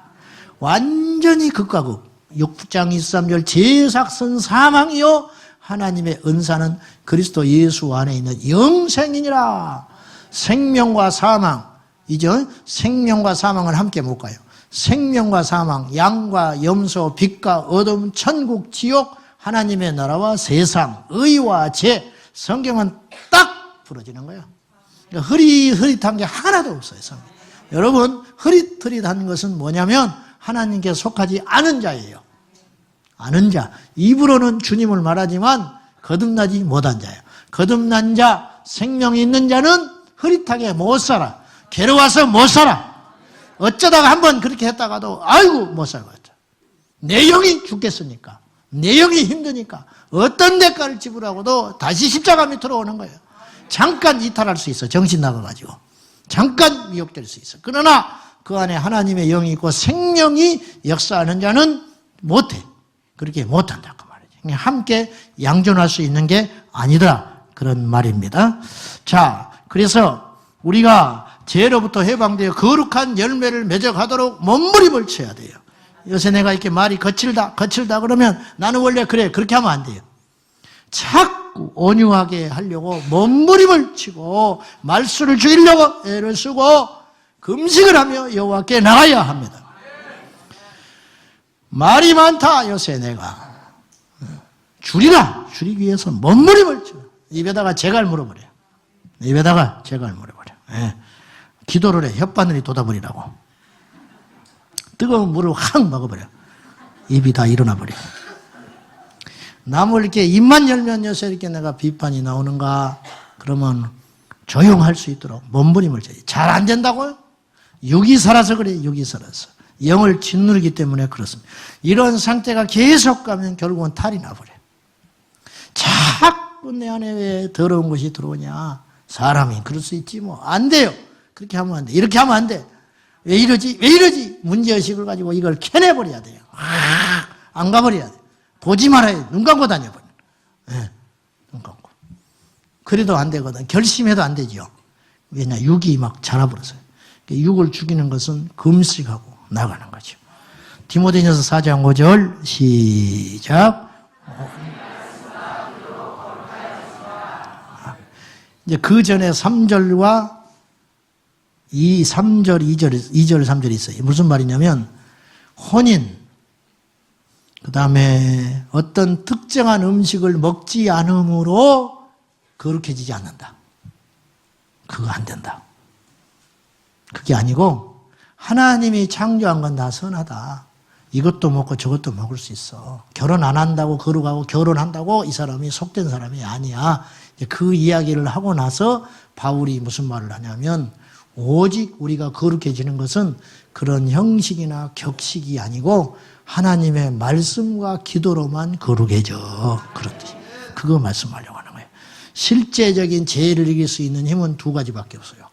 완전히 극과 극. 6장 23절 죄삭은 사망이요 하나님의 은사는 그리스도 예수 안에 있는 영생이니라. 생명과 사망, 이제 생명과 사망을 함께 볼까요? 생명과 사망, 양과 염소, 빛과 어둠, 천국, 지옥 하나님의 나라와 세상, 의와 죄, 성경은 딱 부러지는 거예요. 그러니까 흐릿한 게 하나도 없어요. 성경. 여러분, 흐릿한 것은 뭐냐면 하나님께 속하지 않은 자예요. 아는 자. 입으로는 주님을 말하지만 거듭나지 못한 자예요. 거듭난 자, 생명이 있는 자는 흐릿하게 못 살아. 괴로워서 못 살아. 어쩌다가 한번 그렇게 했다가도 아이고 못 살겠다. 내 영이 죽겠으니까. 내 영이 힘드니까 어떤 대가를 지불하고도 다시 십자가 밑으로 오는 거예요. 잠깐 이탈할 수 있어. 정신 나가가지고. 잠깐 미혹될 수 있어. 그러나 그 안에 하나님의 영이 있고 생명이 역사하는 자는 못해. 그렇게 못한다 그 말이죠. 함께 양존할 수 있는 게 아니더라 그런 말입니다. 자, 그래서 우리가 죄로부터 해방되어 거룩한 열매를 맺어가도록 몸부림을 쳐야 돼요. 요새 내가 이렇게 말이 거칠다 그러면 나는 원래 그래 그렇게 하면 안 돼요. 자꾸 온유하게 하려고 몸부림을 치고 말수를 줄이려고 애를 쓰고 금식을 하며 여호와께 나가야 합니다. 말이 많다 요새 내가 줄이기 위해서 몸부림을 쳐. 입에다가 재갈 물어버려. 입에다가 재갈 물어버려. 예. 기도를 해. 혓바늘이 돋아버리라고. 뜨거운 물을 확 먹어버려. 입이 다 일어나버려. 남을 이렇게 입만 열면 요새 이렇게 내가 비판이 나오는가 그러면 조용할 수 있도록 몸부림을 쳐야지. 잘 안 된다고요? 육이 살아서 그래. 육이 살아서. 영을 짓누르기 때문에 그렇습니다. 이런 상태가 계속 가면 결국은 탈이 나버려. 자꾸 내 안에 왜 더러운 것이 들어오냐. 사람이 그럴 수 있지 뭐. 안 돼요. 그렇게 하면 안 돼. 이렇게 하면 안 돼. 왜 이러지? 문제의식을 가지고 이걸 캐내버려야 돼요. 안 가버려야 돼. 보지 말아야 돼. 눈 감고 다녀버려. 네, 눈 감고. 그래도 안 되거든. 결심해도 안 되죠. 왜냐, 육이 막 자라버렸어요. 육을 죽이는 것은 금식하고 나가는 거죠. 디모데전서 4장 5절 시작. 이제 그 전에 3절과 3절, 2절, 3절이 있어요. 무슨 말이냐면 혼인, 그 다음에 어떤 특정한 음식을 먹지 않음으로 거룩해지지 않는다. 그거 안 된다. 그게 아니고 하나님이 창조한 건 다 선하다. 이것도 먹고 저것도 먹을 수 있어. 결혼 안 한다고 거룩하고 결혼한다고 이 사람이 속된 사람이 아니야. 그 이야기를 하고 나서 바울이 무슨 말을 하냐면 오직 우리가 거룩해지는 것은 그런 형식이나 격식이 아니고 하나님의 말씀과 기도로만 거룩해져. 그렇듯이. 그거 말씀하려고 하는 거예요. 실제적인 죄를 이길 수 있는 힘은 두 가지밖에 없어요.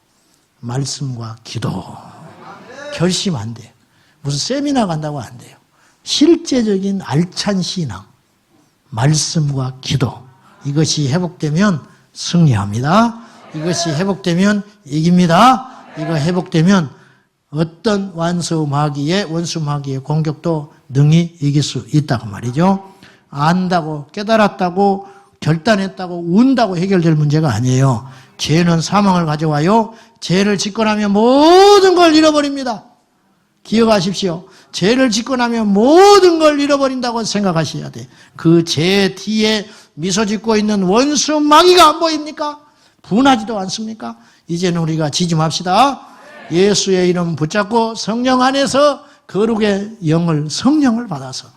말씀과 기도. 결심 안 돼요. 무슨 세미나 간다고 안 돼요. 실제적인 알찬 신앙, 말씀과 기도. 이것이 회복되면 승리합니다. 이것이 회복되면 이깁니다. 이거 회복되면 어떤 원수 마귀의 공격도 능히 이길 수 있다고 말이죠. 안다고 깨달았다고 결단했다고 운다고 해결될 문제가 아니에요. 죄는 사망을 가져와요. 죄를 짓고 나면 모든 걸 잃어버립니다. 기억하십시오. 죄를 짓고 나면 모든 걸 잃어버린다고 생각하셔야 돼. 그 죄 뒤에 미소 짓고 있는 원수 마귀가 안 보입니까? 분하지도 않습니까? 이제는 우리가 지지 맙시다. 예수의 이름 붙잡고 성령 안에서 거룩의 영을, 성령을 받아서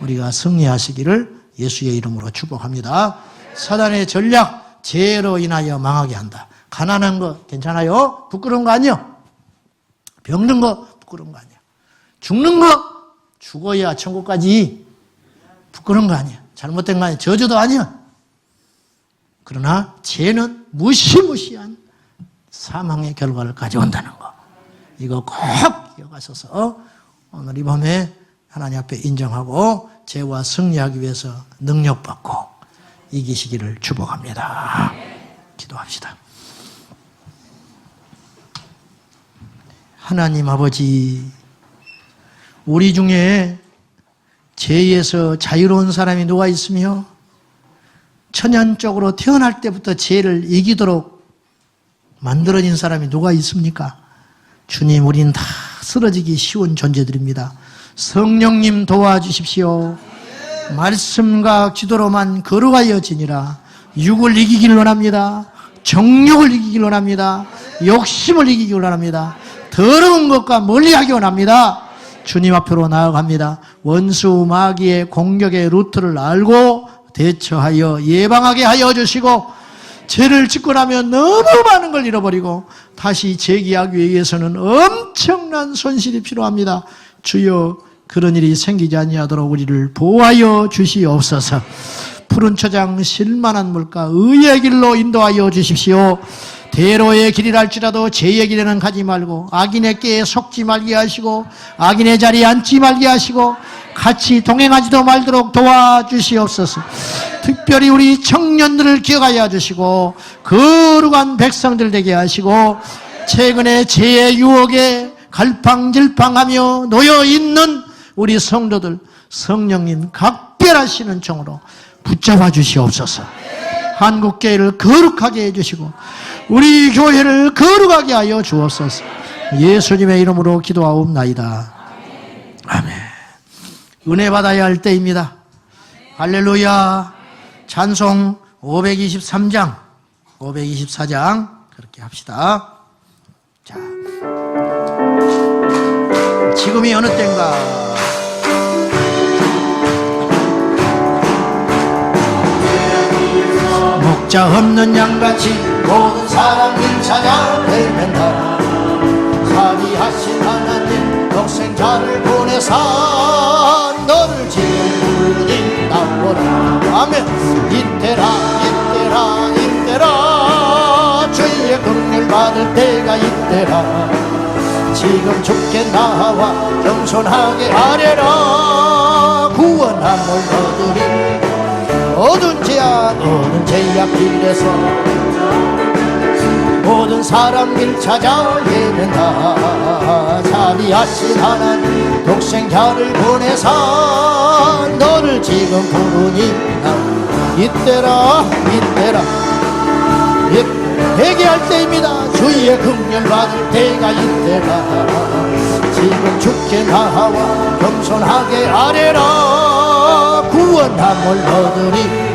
우리가 승리하시기를 예수의 이름으로 축복합니다. 사단의 전략, 죄로 인하여 망하게 한다. 가난한 거 괜찮아요? 부끄러운 거 아니요? 병든 거 부끄러운 거 아니야. 죽는 거 죽어야 천국 가지. 부끄러운 거 아니야. 잘못된 거 아니야. 저주도 아니야. 그러나 죄는 무시무시한 사망의 결과를 가져온다는 거. 이거 꼭 기억하셔서 오늘 이 밤에 하나님 앞에 인정하고 죄와 승리하기 위해서 능력받고 이기시기를 축복합니다. 기도합시다. 하나님 아버지, 우리 중에 죄에서 자유로운 사람이 누가 있으며 천연적으로 태어날 때부터 죄를 이기도록 만들어진 사람이 누가 있습니까? 주님, 우린 다 쓰러지기 쉬운 존재들입니다. 성령님 도와주십시오. 말씀과 기도로만 거룩하여 지니라. 육을 이기길 원합니다. 정욕을 이기길 원합니다. 욕심을 이기길 원합니다. 더러운 것과 멀리하기 원합니다. 주님 앞으로 나아갑니다. 원수 마귀의 공격의 루트를 알고 대처하여 예방하게 하여 주시고, 죄를 짓고 나면 너무 많은 걸 잃어버리고 다시 재기하기 위해서는 엄청난 손실이 필요합니다. 주여, 그런 일이 생기지 아니하도록 우리를 보호하여 주시옵소서. 푸른 초장 실만한 물가 의의 길로 인도하여 주십시오. 대로의 길이랄지라도 죄의 길에는 가지 말고 악인의 꾀에 속지 말게 하시고 악인의 자리에 앉지 말게 하시고 같이 동행하지도 말도록 도와주시옵소서. 특별히 우리 청년들을 기억하여 주시고 거룩한 백성들 되게 하시고, 최근에 죄의 유혹에 갈팡질팡하며 놓여있는 우리 성도들 성령님 각별하시는 종으로 붙잡아 주시옵소서. 한국교회를 거룩하게 해주시고 우리 교회를 거룩하게 하여 주옵소서. 예수님의 이름으로 기도하옵나이다. 아멘. 은혜 받아야 할 때입니다. 할렐루야. 찬송 523장 524장 그렇게 합시다. 자, 지금이 어느 때인가. 목자 없는 양같이 모든 사람 일 찾아 헤맨다. 자비하신 하나님 독생자를 보내사 너를 지으니 나오라. 아멘. 이때라 이때라 이때라 주의 긍휼 받을 때가 이때라. 지금 죽게 나와 겸손하게 아뢰라. 구원함을 얻으리. 모든 죄악 길에서 모든 사람 길 찾아 헤맨다. 자비하신 하나님 독생자를 보내사 너를 지금 부르니 이때라 이때라. 회개할 때입니다. 주의 긍휼 받을 때가 이때라. 지금 죽게 나와 겸손하게 아뢰라. 구원함을 얻으리.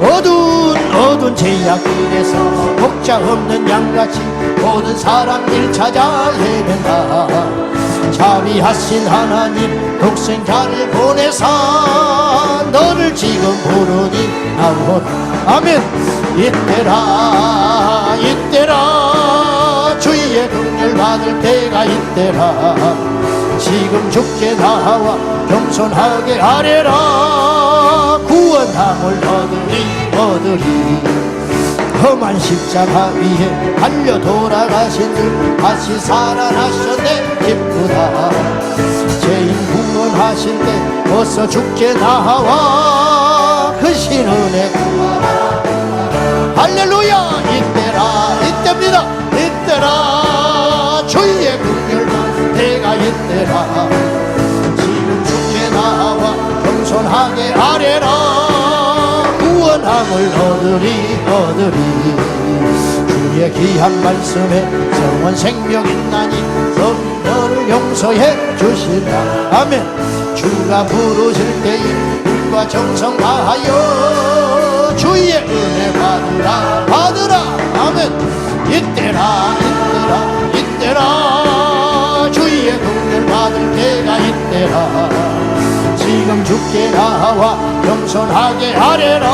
어두운 죄악 길에서 목자 없는 양같이 모든 사람 길 찾아 헤맨다. 자비하신 하나님 독생자를 보내사 너를 지금 부르니 나오라. 아멘. 이때라 이때라 주의 긍휼 받을 때가 이때라. 지금 죽게 나와 겸손하게 아뢰라. 구원함을 얻으리. 험한 십자가 위에 달려 돌아가신 줄 다시 살아나셨네. 기쁘다. 죄인 구원하신 때 어서 죽게 나와 그 신은혜 구하라. 할렐루야. 이때라 이때입니다. 이때라 주의 긍휼 받을 때가 이때라. 지금 죽게 나와 겸손하게 아뢰라. 구원함을 얻으리. 주의 귀한 말씀에 영원 생명 있나니 너를 용서해 주신다. 아멘. 주가 부르실 때에 눈과 정성 다하여 주의 은혜 받으라. 아멘. 이때라 주의 긍휼 받을 때가 이때라. 지금 죽게 나와 겸손하게 아뢰라.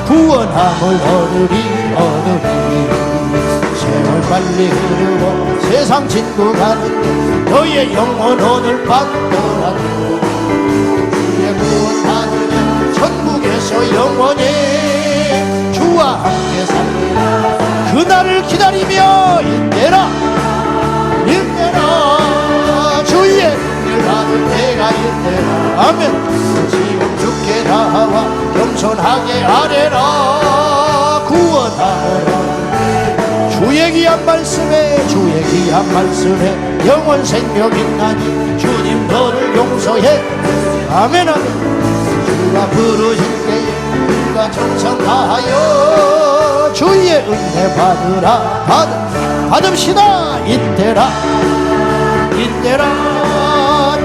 구원함을 얻으리. 세월 빨리 흐르고 세상 짓고 가는데 너의 영혼 오늘 밤 떠나도 주의 구원 받으면 천국에서 영원히 주와 함께 살리라. 그날을 기다리며 이때라 주의 긍휼 받을 때가 이때라. 아멘. 지금 죽게 나와 겸손하게 아뢰라. 구원하라. 주의 귀한 말씀에 영원 생명 있나니 주님 너를 용서해. 아멘. 주가 부르실 때에 눈과 정성 다하여 주의 은혜 받읍시다. 이때라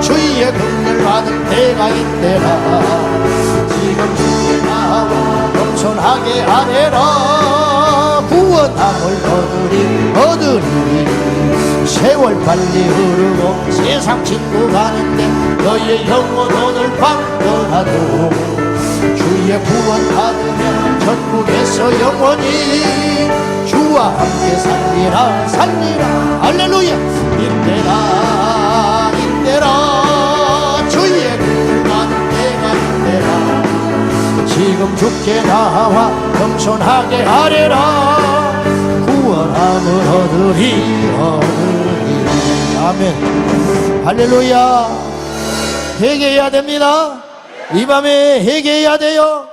주의 긍휼 받을 때가 있대라. 지금 주의 나와 겸손하게 하래라. 구원함을 얻으리 세월 빨리 흐르고 세상 짓고 가는데 너의 영혼 오늘 밤 떠나도 주의 구원 받으면 천국에서 영원히 주와 함께 살리라 살리라. 할렐루야. 임대라 임대라 주의 긍휼 받을 때가 임대라. 지금 주께 나와 겸손하게 하래라. 구원함을 얻으리 얻으리. 아멘. 할렐루야. 회개해야 됩니다. 이 밤에 회개해야 돼요.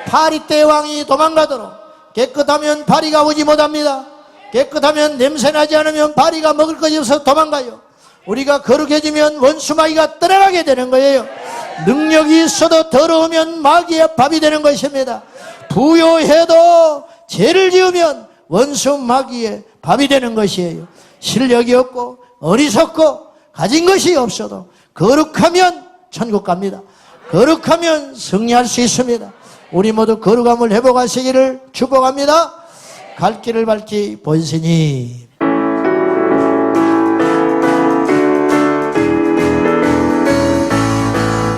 파리떼 왕이 도망가도록 깨끗하면 파리가 오지 못합니다. 깨끗하면 냄새나지 않으면 파리가 먹을 것이 없어서 도망가요. 우리가 거룩해지면 원수마귀가 떠나가게 되는 거예요. 능력이 있어도 더러우면 마귀의 밥이 되는 것입니다. 부요해도 죄를 지으면 원수 마귀의 밥이 되는 것이에요. 실력이 없고 어리석고 가진 것이 없어도 거룩하면 천국 갑니다. 거룩하면 승리할 수 있습니다. 우리 모두 거룩함을 회복하시기를 축복합니다. 갈 길을 밝히 보이시니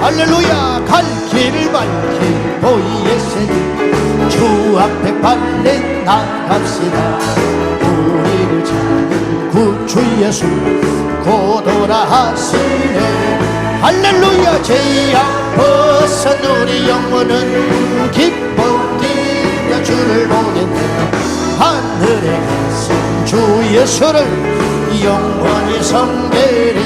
할렐루야. 갈 길을 밝히 보이시니 주 앞에 발레 나갑시다. 우리를 찾는 구주 예수 고도라 하시네. 할렐루야. 죄악 벗은 우리 영혼은 기뻐 뛰며 주를 보겠네. 하늘에 계신 주 예수를 영원히 섬기리.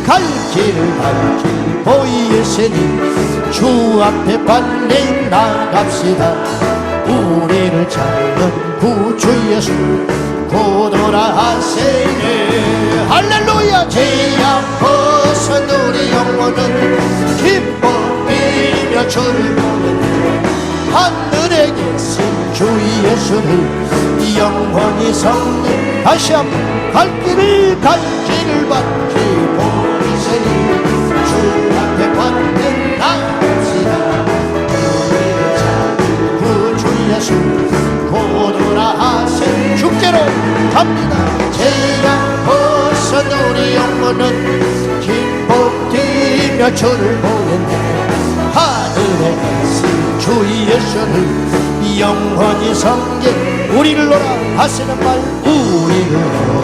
갈 길을 밝히 보이시니 주 앞에 빨리 나갑시다. 우리를 찾는 구주 예수 고도라 하시네. 할렐루야. 죄악 벗은 우리 영혼은 기뻐 뛰며 주를 보겠네. 하늘에 계신 주 예수를 영원히 섬기. 다시 한번 갈 길을 밝히 보이시니 주 앞에 받는 나갑시다. 우리를 찾는 구주 예수 고도라 하신 주께로 갑니다. 죄악 벗은 우리 영혼은 기뻐 뛰며 주를 보겠네. 하늘에 계신 주 예수를 영원히 섬기. 우리를 오라 하시는 말 우리를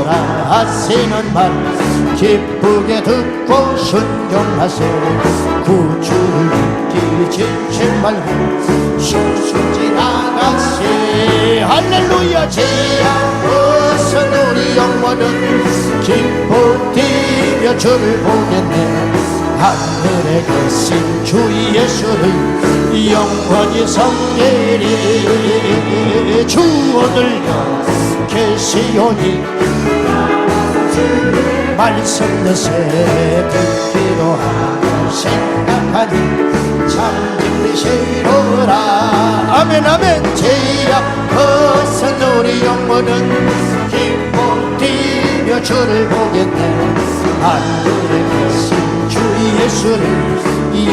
오라 하시는 말 기쁘게 듣고 순종하세요. 구주를 믿기 지친 말고 쑥쑥 지나가세. 할렐루야. 죄악 벗은 우리 영혼은 기뻐 뛰며 주를 보겠네. 하늘에 계신 주 예수를 영원히 섬기리. 주 오늘도 계시오니 말씀 듣세. 듣기도 하고 생각하니 참 들으시로라. 아멘 아멘. 죄악 벗은 우리 영혼은 기뻐 뛰며 주를 보겠네. 하늘에 계신 주 예수를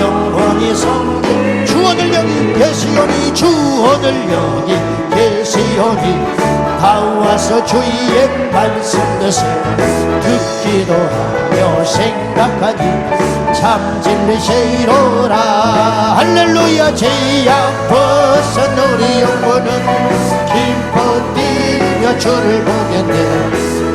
영원히 섬기. 주 오늘 여기 계시오니 주 오늘 여기 계시오니 다 와서 주의 말씀 듣세. 듣기도 하며 생각하니 참 진리시로라. 할렐루야. 죄악 벗은 우리 영혼은 기뻐 뛰며 주를 보겠네.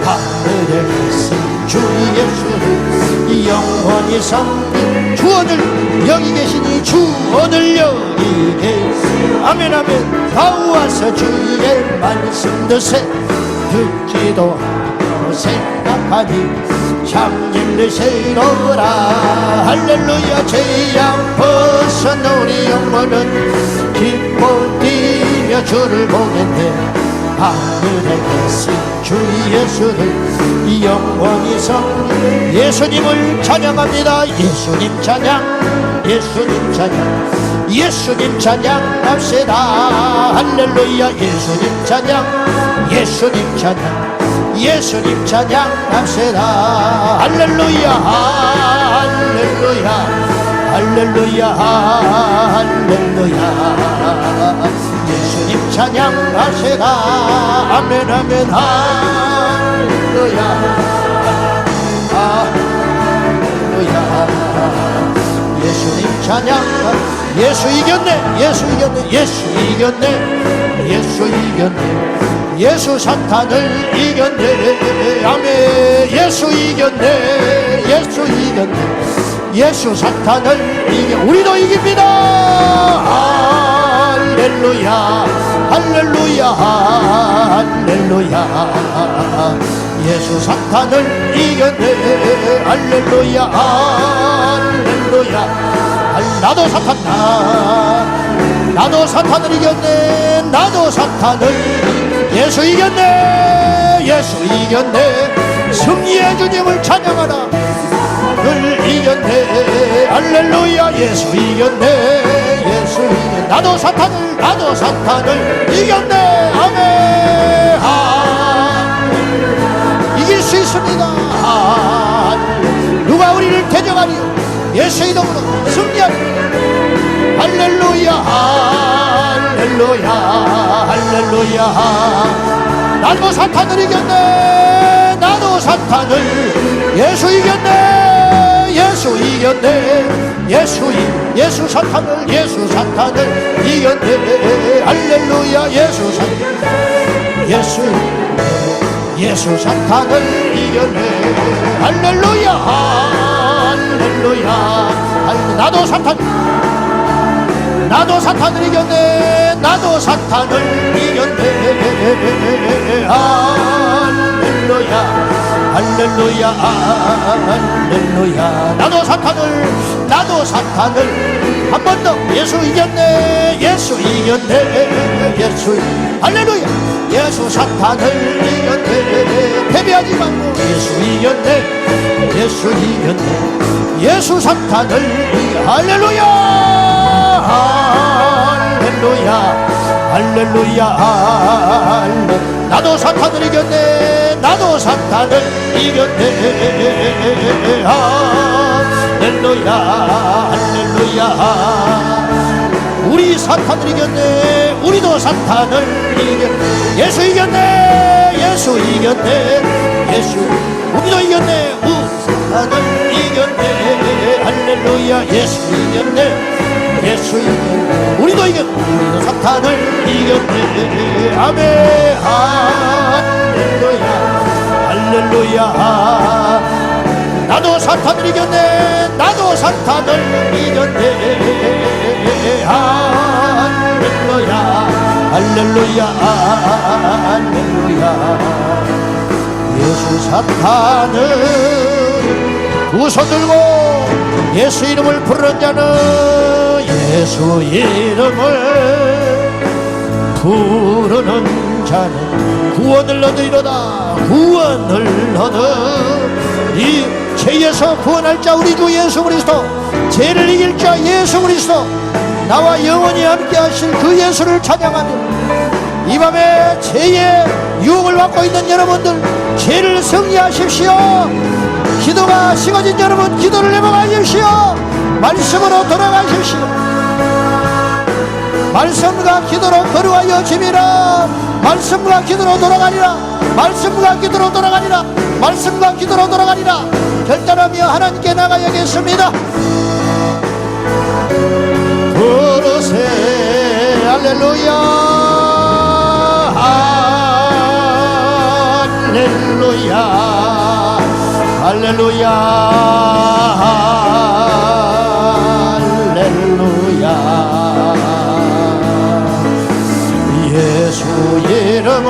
하늘에 계신 주 예수를 영원히 섬기. 주 오늘 여기 계시니 주 오늘 여기 계시니 아멘 아멘. 다 와서 주의 말씀 듣세. 듣기도 하고 생각하니 참 진리시로라. 할렐루야. 죄악 벗은 우리 영혼은 기뻐 뛰며 주를 보겠네. 하늘에 계신 주 예수를 영원히 섬기. 예수님을 찬양합니다. 예수님 찬양 예수님 찬양 예수님 찬양합시다. 할렐루야. 예수님 찬양 예수님 찬양 예수님 찬양합시다. 할렐루야 할렐루야 할렐루야 할렐루야 예수님 찬양합시다. 아멘 아멘 할렐루야 할렐루야 예수님 찬양. 예수 이겼네 예수 이겼네 예수 이겼네 예수 이겼네 예수 사탄을 이겼네. 아멘. 예수 이겼네 예수 이겼네 예수 사탄을 이겨. 우리도 이깁니다. 할렐루야 할렐루야 할렐루야 예수 사탄을 이겼네. 할렐루야 할렐루야. 나도 사탄 나도 사탄을 이겼네. 나도 사탄을 예수 이겼네 예수 이겼네. 승리의 주님을 찬양하라. 늘 이겼네. 할렐루야 예수 이겼네 예수 이겼네. 나도 사탄을 이겼네. 아멘. 이길 수 있습니다. 누가 우리를 대적하리요. 예수 이름으로 승리하리. 할렐루야 할렐루야 할렐루야. 나도 사탄을 이겼네. 나도 사탄을 예수 이겼네 예수 이겼네 예수 사탄을 이겼네. 할렐루야 예수 사탄을 이겼네. 할렐루야 할렐루야. 나도 사탄을 이겼네. 나도 사탄을 이겼네. 할렐루야 할렐루야 할렐루야. 나도 사탄을 한 번 더. 예수 이겼네 예수 이겼네 할렐루야. 예수 사탄을 이겼네. 패배하지 말고 예수 이겼네 예수 사탄을 할렐루야 할렐루야 할렐루야 할렐루야. 나도 사탄을 이겼네. 나도 사탄을 이겼네. 할렐루야 할렐루야. 우리 사탄을 이겼네. 우리도 사탄을 이겼네. 예수 이겼네 우리도 이겼네. 사탄을 이겼네. 할렐루야 예수 이겼네 우리도 이겼네. 우리도 사탄을 이겼네. 아멘. 할렐루야 할렐루야. 나도 사탄을 이겼네. 나도 사탄을 이겼네. 할렐루야 할렐루야 할렐루야. 예수 사탄을 두 손 들고 예수 이름을 부르는 자는 예수 이름을 부르는 자는 구원을 얻으리로다. 구원을 얻으리. 죄에서 구원할 자 우리 주 예수 그리스도. 죄를 이길 자 예수 그리스도. 나와 영원히 함께 하실 그 예수를 찬양하며 이 밤에 죄의 유혹을 받고 있는 여러분들 죄를 승리하십시오. 기도가 식어진 여러분 기도를 회복하십시오. 말씀으로 돌아가십시오. 말씀과 기도로 거룩하여 짐이라. 말씀과 기도로 돌아가리라. 말씀과 기도로 돌아가리라. 말씀과 기도로 돌아가리라. 결단하며 하나님께 나가야겠습니다. 부르세 할렐루야 할렐루야 할렐루야 할렐루야. 예수 이름을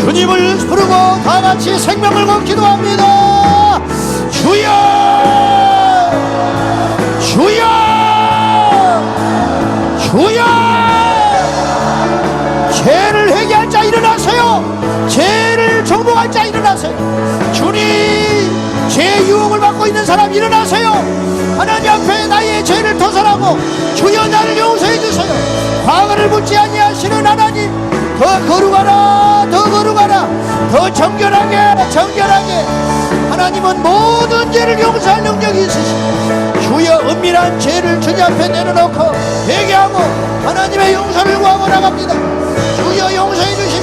주님을 부르고 다같이 생명을 걸고 기도합니다. 주여 주여 주여. 죄를 회개할 자 일어나세요. 죄를 정복할 자 일어나세요. 주님 죄의 유혹을 받고 있는 사람 일어나세요. 하나님 앞에 나의 죄를 토설하고 주여 나를 용서해 주세요. 과거를 묻지 아니하시는 하나님 더 거룩하라, 더 거룩하라, 더 정결하게, 정결하게. 하나님은 모든 죄를 용서할 능력이 있으시고 주여 은밀한 죄를 주님 앞에 내려놓고 회개하고 하나님의 용서를 구하고 나갑니다. 주여 용서해 주시고